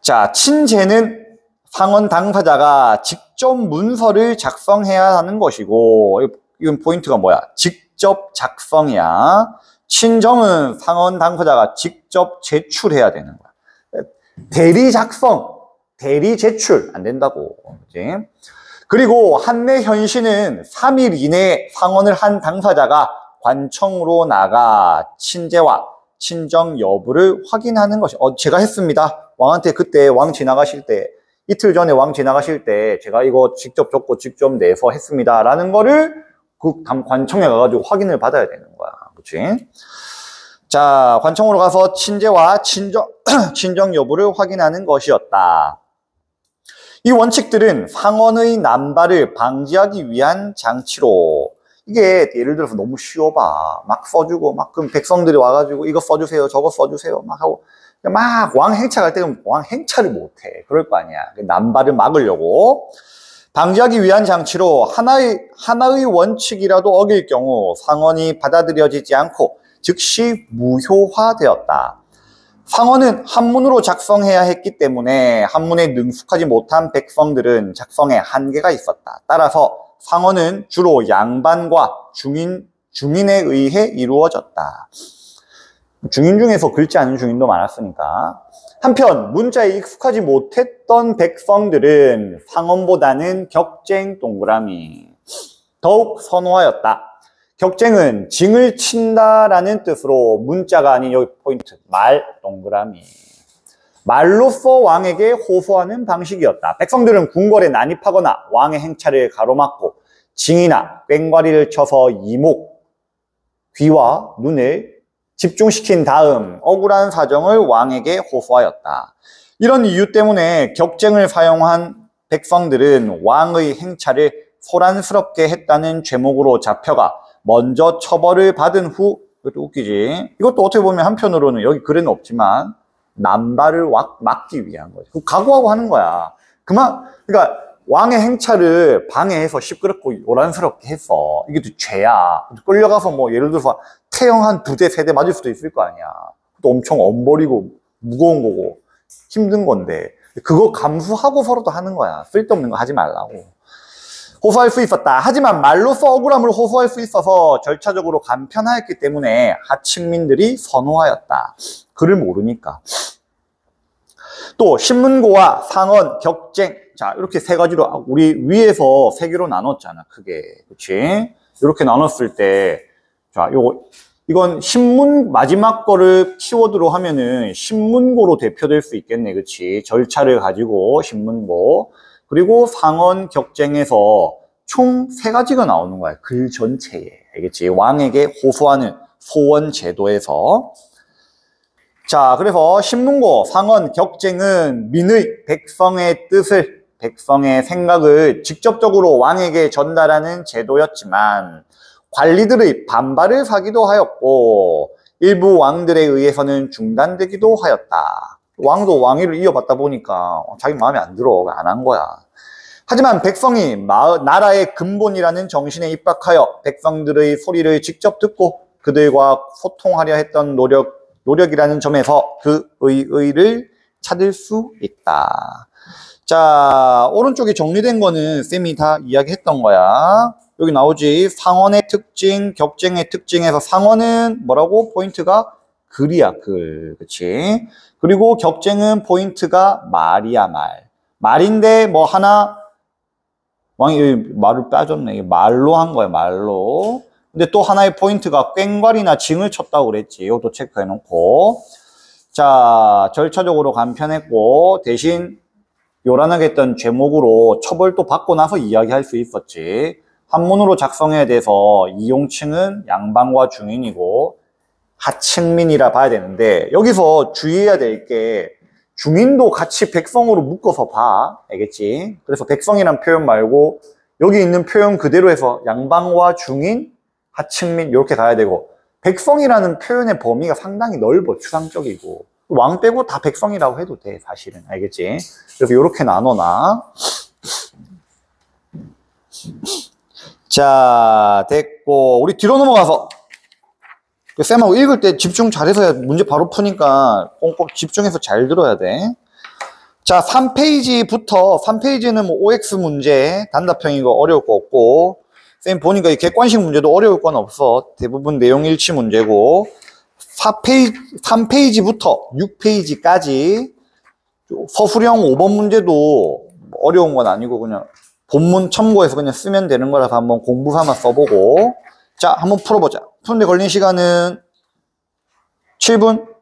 Speaker 1: 자, 친제는 상원 당사자가 직접 문서를 작성해야 하는 것이고, 이건 포인트가 뭐야? 직접 작성이야. 친정은 상원 당사자가 직접 제출해야 되는 거야. 대리 작성, 대리 제출 안 된다고. 그치? 그리고 한내 현시는 3일 이내에 상원을 한 당사자가 관청으로 나가 친제와 친정 여부를 확인하는 것이 제가 했습니다. 왕한테 그때 왕 지나가실 때 이틀 전에 왕 지나가실 때 제가 이거 직접 적고 직접 내서 했습니다 라는 거를 그 관청에 가가지고 확인을 받아야 되는 거야. 그치? 자, 관청으로 가서 친제와 친정 여부를 확인하는 것이었다. 이 원칙들은 상원의 남발을 방지하기 위한 장치로, 이게 예를 들어서 너무 쉬워봐. 막 써주고, 막 그럼 백성들이 와가지고 이거 써주세요, 저거 써주세요, 막 하고, 막 왕 행차 갈 때는 왕 행차를 못해. 그럴 거 아니야. 남발을 막으려고. 방지하기 위한 장치로 하나의 원칙이라도 어길 경우 상원이 받아들여지지 않고 즉시 무효화되었다. 상원은 한문으로 작성해야 했기 때문에 한문에 능숙하지 못한 백성들은 작성에 한계가 있었다. 따라서 상원은 주로 양반과 중인에 의해 이루어졌다. 중인 중에서 긁지 않은 중인도 많았으니까. 한편 문자에 익숙하지 못했던 백성들은 상원보다는 격쟁 동그라미 더욱 선호하였다. 격쟁은 징을 친다라는 뜻으로 문자가 아닌 여기 포인트 말 동그라미 말로써 왕에게 호소하는 방식이었다. 백성들은 궁궐에 난입하거나 왕의 행차를 가로막고 징이나 꽹과리를 쳐서 이목, 귀와 눈을 집중시킨 다음 억울한 사정을 왕에게 호소하였다. 이런 이유 때문에 격쟁을 사용한 백성들은 왕의 행차를 소란스럽게 했다는 죄목으로 잡혀가 먼저 처벌을 받은 후, 이것도 웃기지? 이것도 어떻게 보면 한편으로는 여기 글에는 없지만 남발을 막기 위한 거지. 각오하고 하는 거야. 그러니까 왕의 행차를 방해해서 시끄럽고 요란스럽게 했어. 이게 또 죄야. 끌려가서 뭐 예를 들어서 태형 한 2대, 3대 맞을 수도 있을 거 아니야. 또 엄청 엄버리고 무거운 거고 힘든 건데 그거 감수하고서라도 하는 거야. 쓸데없는 거 하지 말라고. 호소할 수 있었다. 하지만 말로써 억울함을 호소할 수 있어서 절차적으로 간편하였기 때문에 하층민들이 선호하였다. 글을 모르니까. 또 신문고와 상언, 격쟁, 자 이렇게 세 가지로 우리 위에서 3개로 나눴잖아. 크게. 그렇지? 이렇게 나눴을 때 자, 이건 신문 마지막 거를 키워드로 하면은 신문고로 대표될 수 있겠네. 그렇지? 절차를 가지고 신문고. 그리고 상언 격쟁에서 총 3가지가 나오는 거야. 글 전체에. 알겠지? 왕에게 호소하는 소원 제도에서. 자, 그래서 신문고, 상언, 격쟁은 민의, 백성의 뜻을, 백성의 생각을 직접적으로 왕에게 전달하는 제도였지만 관리들의 반발을 사기도 하였고 일부 왕들에 의해서는 중단되기도 하였다. 왕도 왕위를 이어받다 보니까 자기 마음에 안 들어. 안 한 거야. 하지만 백성이 나라의 근본이라는 정신에 입각하여 백성들의 소리를 직접 듣고 그들과 소통하려 했던 노력이라는 점에서 그 의의를 찾을 수 있다. 자, 오른쪽에 정리된 거는 쌤이 다 이야기했던 거야. 여기 나오지. 상언의 특징, 격쟁의 특징에서 상언은 뭐라고? 포인트가 글이야, 글. 그치? 그리고 격쟁은 포인트가 말이야, 말. 말인데 뭐 하나 왕이 말을 빠졌네. 말로 한 거야, 말로. 근데 또 하나의 포인트가 꽹과리나 징을 쳤다고 그랬지. 이것도 체크해 놓고. 자, 절차적으로 간편했고 대신 요란하게 했던 제목으로 처벌도 받고 나서 이야기할 수 있었지. 한문으로 작성해야 돼서 이용층은 양반과 중인이고 하층민이라 봐야 되는데 여기서 주의해야 될 게 중인도 같이 백성으로 묶어서 봐. 알겠지? 그래서 백성이란 표현 말고 여기 있는 표현 그대로 해서 양반과 중인, 하층민 이렇게 가야 되고 백성이라는 표현의 범위가 상당히 넓어. 추상적이고 왕 빼고 다 백성이라고 해도 돼. 사실은. 알겠지? 그래서 이렇게 나눠놔. 자, 됐고 됐고, 우리 뒤로 넘어가서 쌤하고 읽을 때 집중 잘해서 해야 문제 바로 푸니까 꼼꼼 집중해서 잘 들어야 돼. 자, 3페이지부터 3페이지는 뭐 OX 문제 단답형이고 어려울 거 없고, 쌤 보니까 이 객관식 문제도 어려울 건 없어. 대부분 내용 일치 문제고, 3페이지부터 6페이지까지 서술형 5번 문제도 어려운 건 아니고 그냥 본문 첨부해서 그냥 쓰면 되는 거라서 한번 공부 삼아 써보고, 자, 한번 풀어보자. 푸는데 걸린 시간은 7분.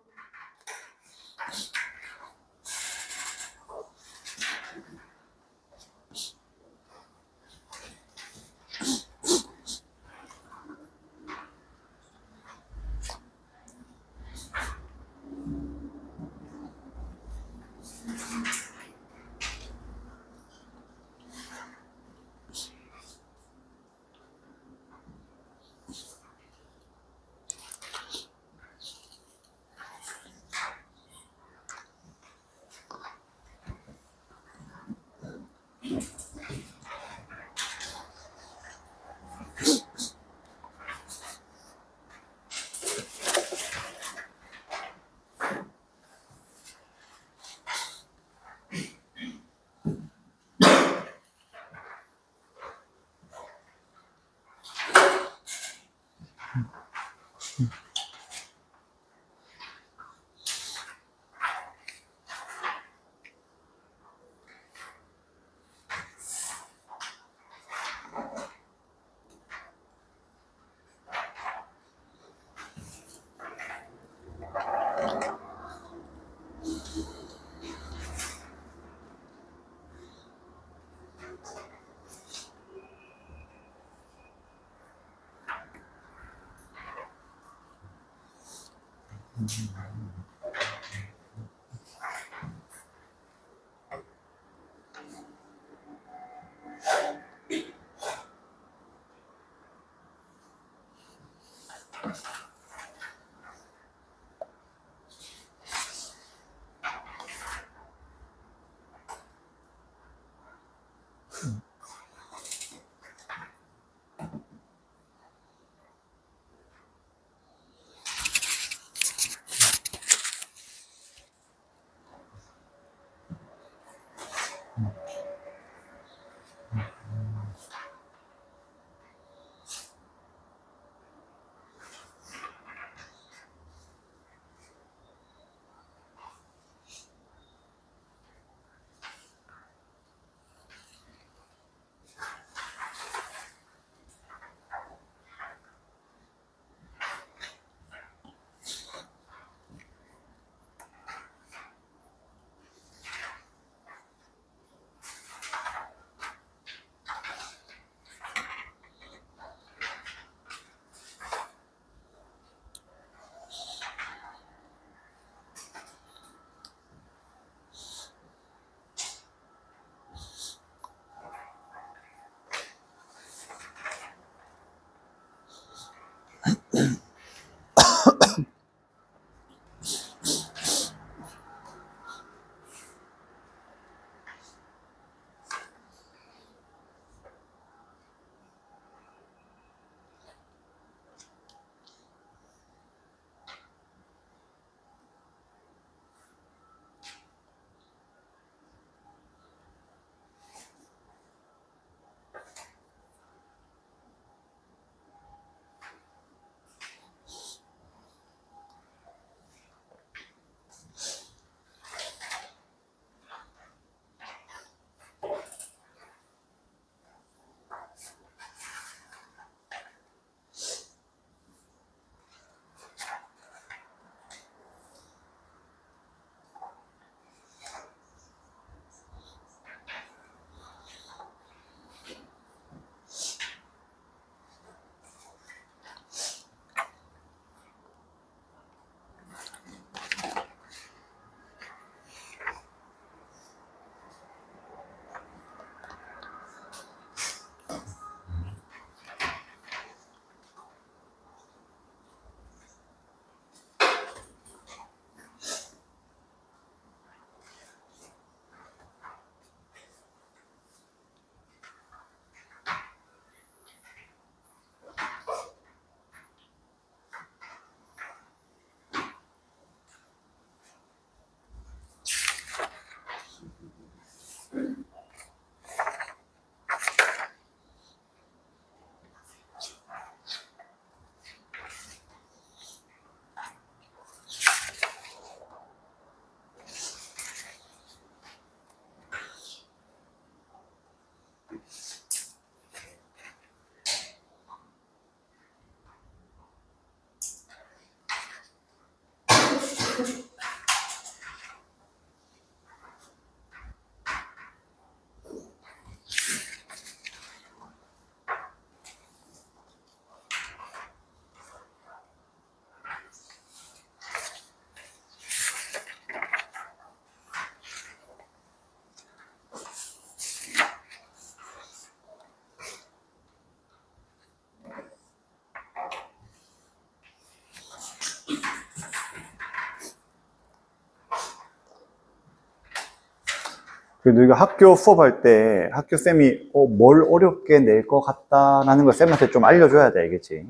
Speaker 1: 너희가 학교 수업할 때 학교 쌤이 뭘 어렵게 낼 것 같다라는 걸 쌤한테 좀 알려줘야 돼, 알겠지?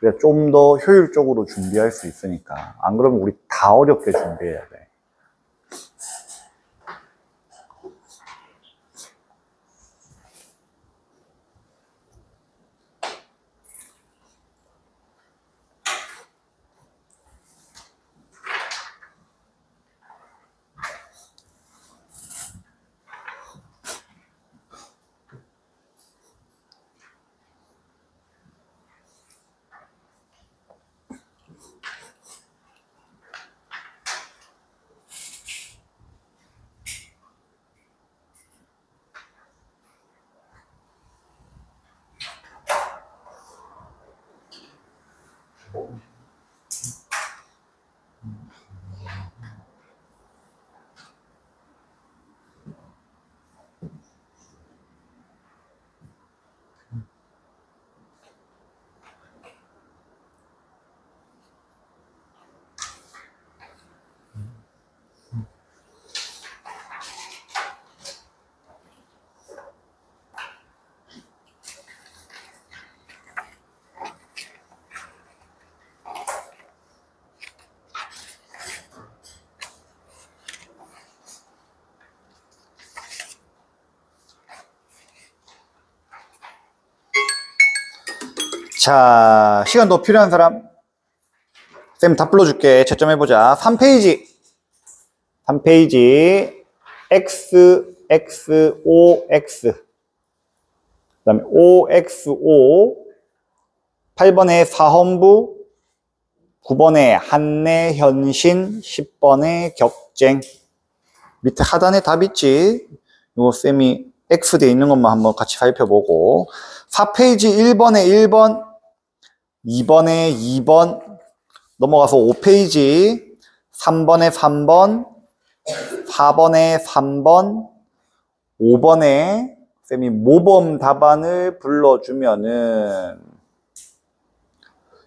Speaker 1: 그래야 좀 더 효율적으로 준비할 수 있으니까. 안 그러면 우리 다 어렵게 준비해야 돼. 자, 시간 더 필요한 사람? 쌤 다 불러줄게. 채점해보자. 3페이지. 3페이지. X, X, O, X. 그 다음에 O, X, O. 8번에 사헌부. 9번에 한내, 현신. 10번에 격쟁. 밑에 하단에 답 있지? 이거 쌤이 X 돼 있는 것만 한번 같이 살펴보고. 4페이지 1번에 1번. 2번에 2번, 넘어가서 5페이지, 3번에 3번, 4번에 3번, 5번에 쌤이 모범 답안을 불러주면은,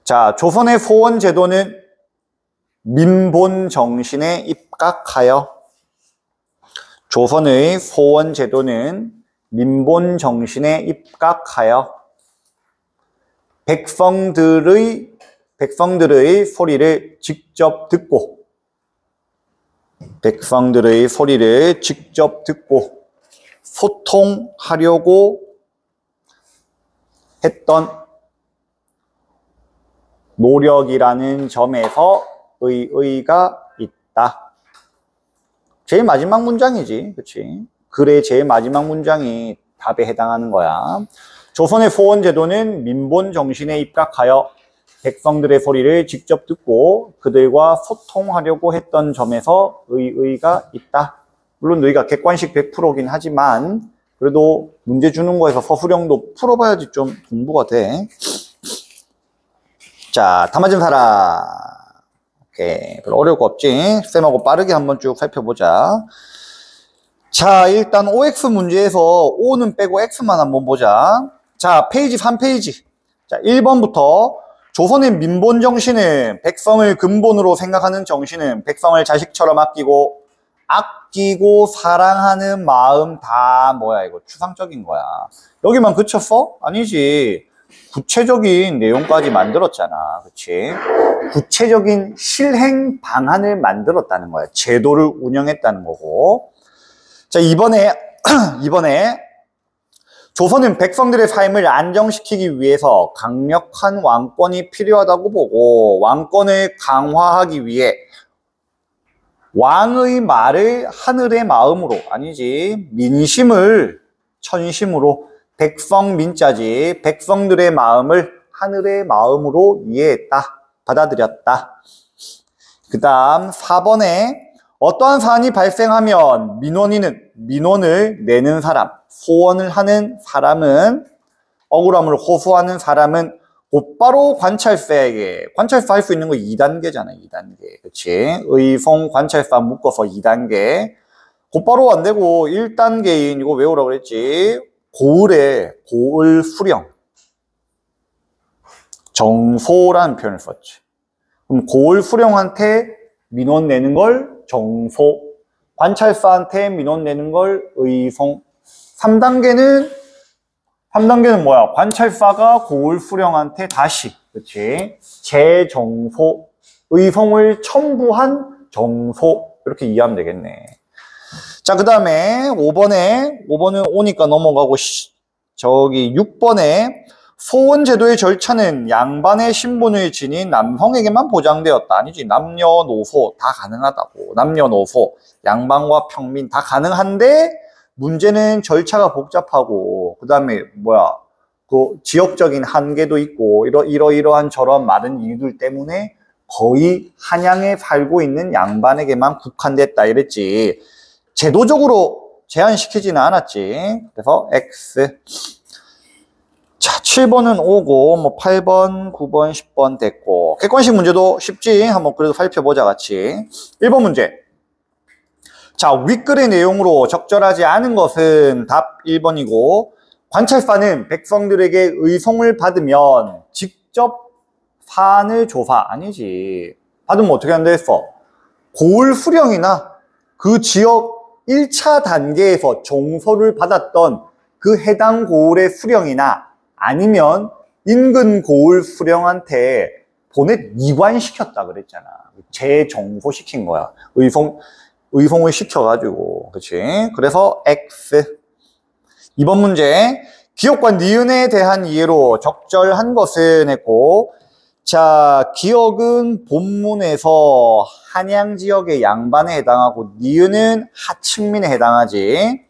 Speaker 1: 자, 조선의 소원 제도는 민본 정신에 입각하여, 조선의 소원 제도는 민본 정신에 입각하여 백성들의 소리를 직접 듣고, 백성들의 소리를 직접 듣고 소통하려고 했던 노력이라는 점에서 의의가 있다. 제일 마지막 문장이지, 그치? 글의 제일 마지막 문장이 답에 해당하는 거야. 조선의 소원 제도는 민본 정신에 입각하여 백성들의 소리를 직접 듣고 그들과 소통하려고 했던 점에서 의의가 있다. 물론 너희가 객관식 100%긴 하지만 그래도 문제 주는 거에서 서술형도 풀어봐야지 좀 공부가 돼. 자, 다 맞은 사람. 오케이, 별로 어려울 거 없지? 쌤하고 빠르게 한번 쭉 살펴보자. 자, 일단 OX 문제에서 O는 빼고 X만 한번 보자. 자, 페이지 3페이지. 자, 1번부터 조선의 민본 정신은 백성을 근본으로 생각하는 정신은 백성을 자식처럼 아끼고 사랑하는 마음 다 뭐야 이거 추상적인 거야. 여기만 그쳤어? 아니지. 구체적인 내용까지 만들었잖아. 그치? 구체적인 실행 방안을 만들었다는 거야. 제도를 운영했다는 거고. 자, 이번에 조선은 백성들의 삶을 안정시키기 위해서 강력한 왕권이 필요하다고 보고 왕권을 강화하기 위해 왕의 말을 하늘의 마음으로 아니지 민심을 천심으로 백성민자지 백성들의 마음을 하늘의 마음으로 이해했다. 받아들였다. 그 다음 4번에 어떠한 사안이 발생하면 민원을 내는 사람 소원을 하는 사람은 억울함을 호소하는 사람은 곧바로 관찰사에게 관찰사 할 수 있는 거 2단계잖아 2단계 그치 의송 관찰사 묶어서 2단계 곧바로 안 되고 1단계인 이거 외우라고 그랬지 고을 수령 정소라는 표현을 썼지 그럼 고을 수령한테 민원 내는 걸 정소 관찰사한테 민원 내는 걸 의송. 3단계는 뭐야? 관찰사가 고을 수령한테 다시, 그치? 재정소, 의송을 첨부한 정소. 이렇게 이해하면 되겠네. 자, 그 다음에 5번은 오니까 넘어가고, 저기 6번에 소원제도의 절차는 양반의 신분을 지닌 남성에게만 보장되었다. 아니지. 남녀노소 다 가능하다고. 남녀노소, 양반과 평민 다 가능한데 문제는 절차가 복잡하고 그 다음에 뭐야 그 지역적인 한계도 있고 이러한 저런 많은 이유들 때문에 거의 한양에 살고 있는 양반에게만 국한됐다 이랬지. 제도적으로 제한시키지는 않았지. 그래서 X. 자, 7번은 오고, 뭐 8번, 9번, 10번 됐고. 객관식 문제도 쉽지? 한번 그래도 살펴보자, 같이. 1번 문제. 자, 윗글의 내용으로 적절하지 않은 것은 답 1번이고, 관찰사는 백성들에게 의송을 받으면 직접 사안을 조사, 아니지. 받으면 어떻게 한다 했어? 고을 수령이나 그 지역 1차 단계에서 종소를 받았던 그 해당 고을의 수령이나 아니면 인근 고을 수령한테 이관시켰다 그랬잖아. 재정소시킨 거야. 의송을 시켜가지고. 그치? 그래서 X. 2번 문제. 기역과 니은에 대한 이해로 적절한 것은 했고, 자, 기역은 본문에서 한양 지역의 양반에 해당하고, 니은은 하층민에 해당하지.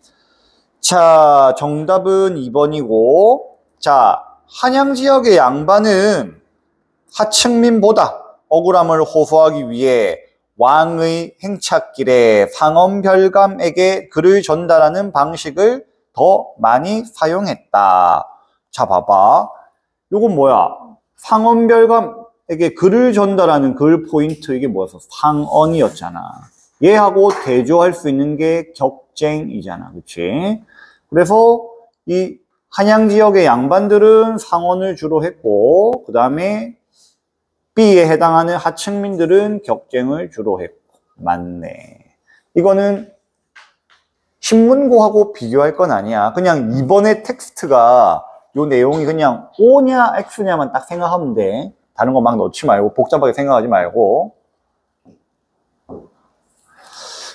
Speaker 1: 자, 정답은 2번이고, 자, 한양 지역의 양반은 하층민보다 억울함을 호소하기 위해 왕의 행차길에 상엄별감에게 글을 전달하는 방식을 더 많이 사용했다. 자, 봐봐. 요건 뭐야? 상엄별감에게 글을 전달하는 글 포인트, 이게 뭐였어? 상언이었잖아. 얘하고 대조할 수 있는 게 격쟁이잖아. 그치? 그래서 이 한양 지역의 양반들은 상언을 주로 했고, 그 다음에 B에 해당하는 하층민들은 격쟁을 주로 했고. 맞네. 이거는 신문고하고 비교할 건 아니야. 그냥 이번에 텍스트가 요 내용이 그냥 O냐 X냐만 딱 생각하면 돼. 다른 거 막 넣지 말고, 복잡하게 생각하지 말고.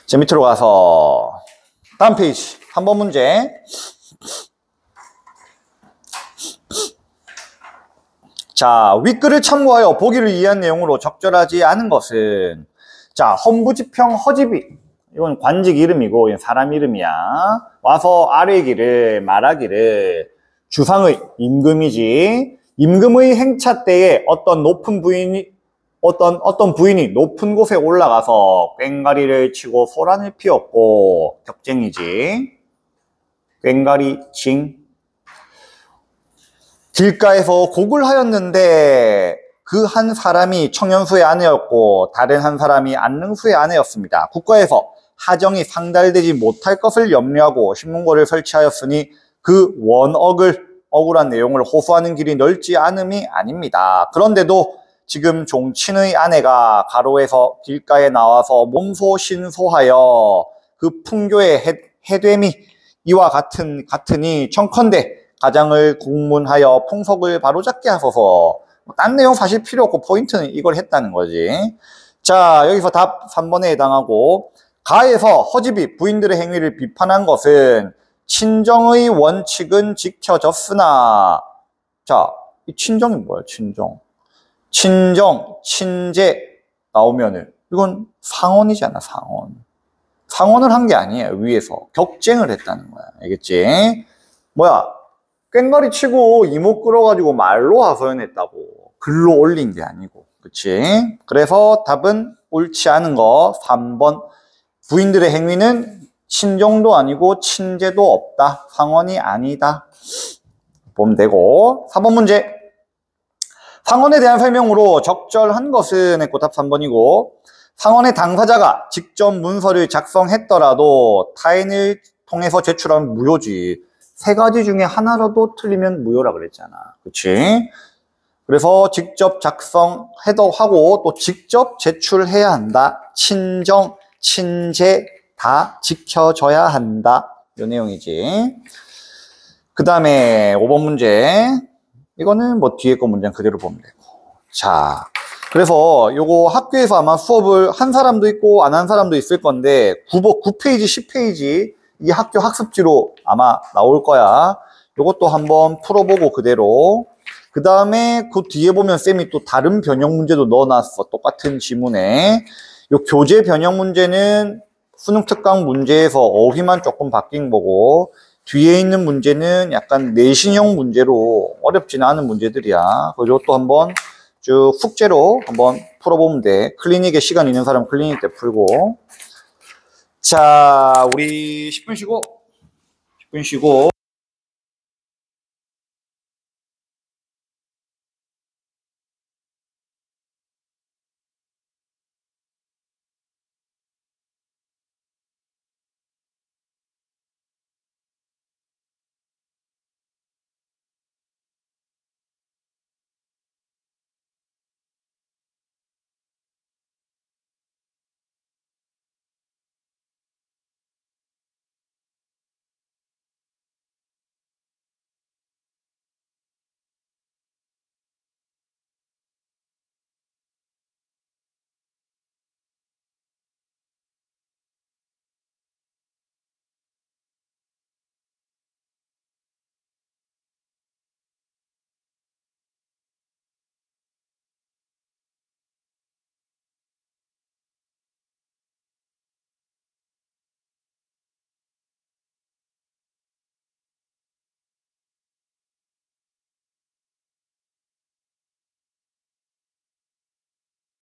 Speaker 1: 제 밑으로 가서 다음 페이지 3번 문제. 자, 윗글을 참고하여 보기를 이해한 내용으로 적절하지 않은 것은, 자, 헌부지평 허집이, 이건 관직 이름이고 사람 이름이야. 와서 아뢰기를 말하기를 주상의 임금이지. 임금의 행차 때에 어떤 부인이 높은 곳에 올라가서 꽹가리를 치고 소란을 피웠고. 격쟁이지. 꽹가리 징. 길가에서 곡을 하였는데 그 한 사람이 청년수의 아내였고 다른 한 사람이 안능수의 아내였습니다. 국가에서 하정이 상달되지 못할 것을 염려하고 신문고를 설치하였으니 그 억울한 내용을 호소하는 길이 넓지 않음이 아닙니다. 그런데도 지금 종친의 아내가 가로에서 길가에 나와서 몸소신소하여 그 풍교의 해됨이 이와 같으니 청컨대 가장을 국문하여 풍속을 바로잡게 하소서. 딴 내용 사실 필요 없고 포인트는 이걸 했다는 거지. 자, 여기서 답 3번에 해당하고, 가에서 허집이 부인들의 행위를 비판한 것은 친정의 원칙은 지켜졌으나, 자, 이 친정이 뭐야? 친제 나오면은 이건 상언이잖아. 상언을 한 게 아니에요. 위에서 격쟁을 했다는 거야. 알겠지? 뭐야? 꽹가리 치고 이목 끌어가지고 말로 하소연했다고. 글로 올린 게 아니고. 그치? 그래서 답은 옳지 않은 거 3번. 부인들의 행위는 친정도 아니고 친제도 없다. 상언이 아니다. 보면 되고. 4번 문제. 상언에 대한 설명으로 적절한 것은 했고 답 3번이고, 상언의 당사자가 직접 문서를 작성했더라도 타인을 통해서 제출하면 무효지. 세 가지 중에 하나라도 틀리면 무효라 그랬잖아. 그치? 그래서 직접 작성해도 하고 또 직접 제출해야 한다. 친정, 친제 다 지켜져야 한다. 이 내용이지. 그 다음에 5번 문제. 이거는 뭐 뒤에 거 문제는 그대로 보면 되고. 자, 그래서 요거 학교에서 아마 수업을 한 사람도 있고 안 한 사람도 있을 건데 9페이지, 10페이지 이 학교 학습지로 아마 나올 거야. 요것도 한번 풀어보고 그대로. 그 다음에 그 뒤에 보면 쌤이 또 다른 변형 문제도 넣어놨어. 똑같은 지문에. 요 교재 변형 문제는 수능 특강 문제에서 어휘만 조금 바뀐 거고, 뒤에 있는 문제는 약간 내신형 문제로 어렵지는 않은 문제들이야. 그래서 이것도 한번 쭉 숙제로 한번 풀어보면 돼. 클리닉에 시간 있는 사람 클리닉 때 풀고. 자, 우리 10분 쉬고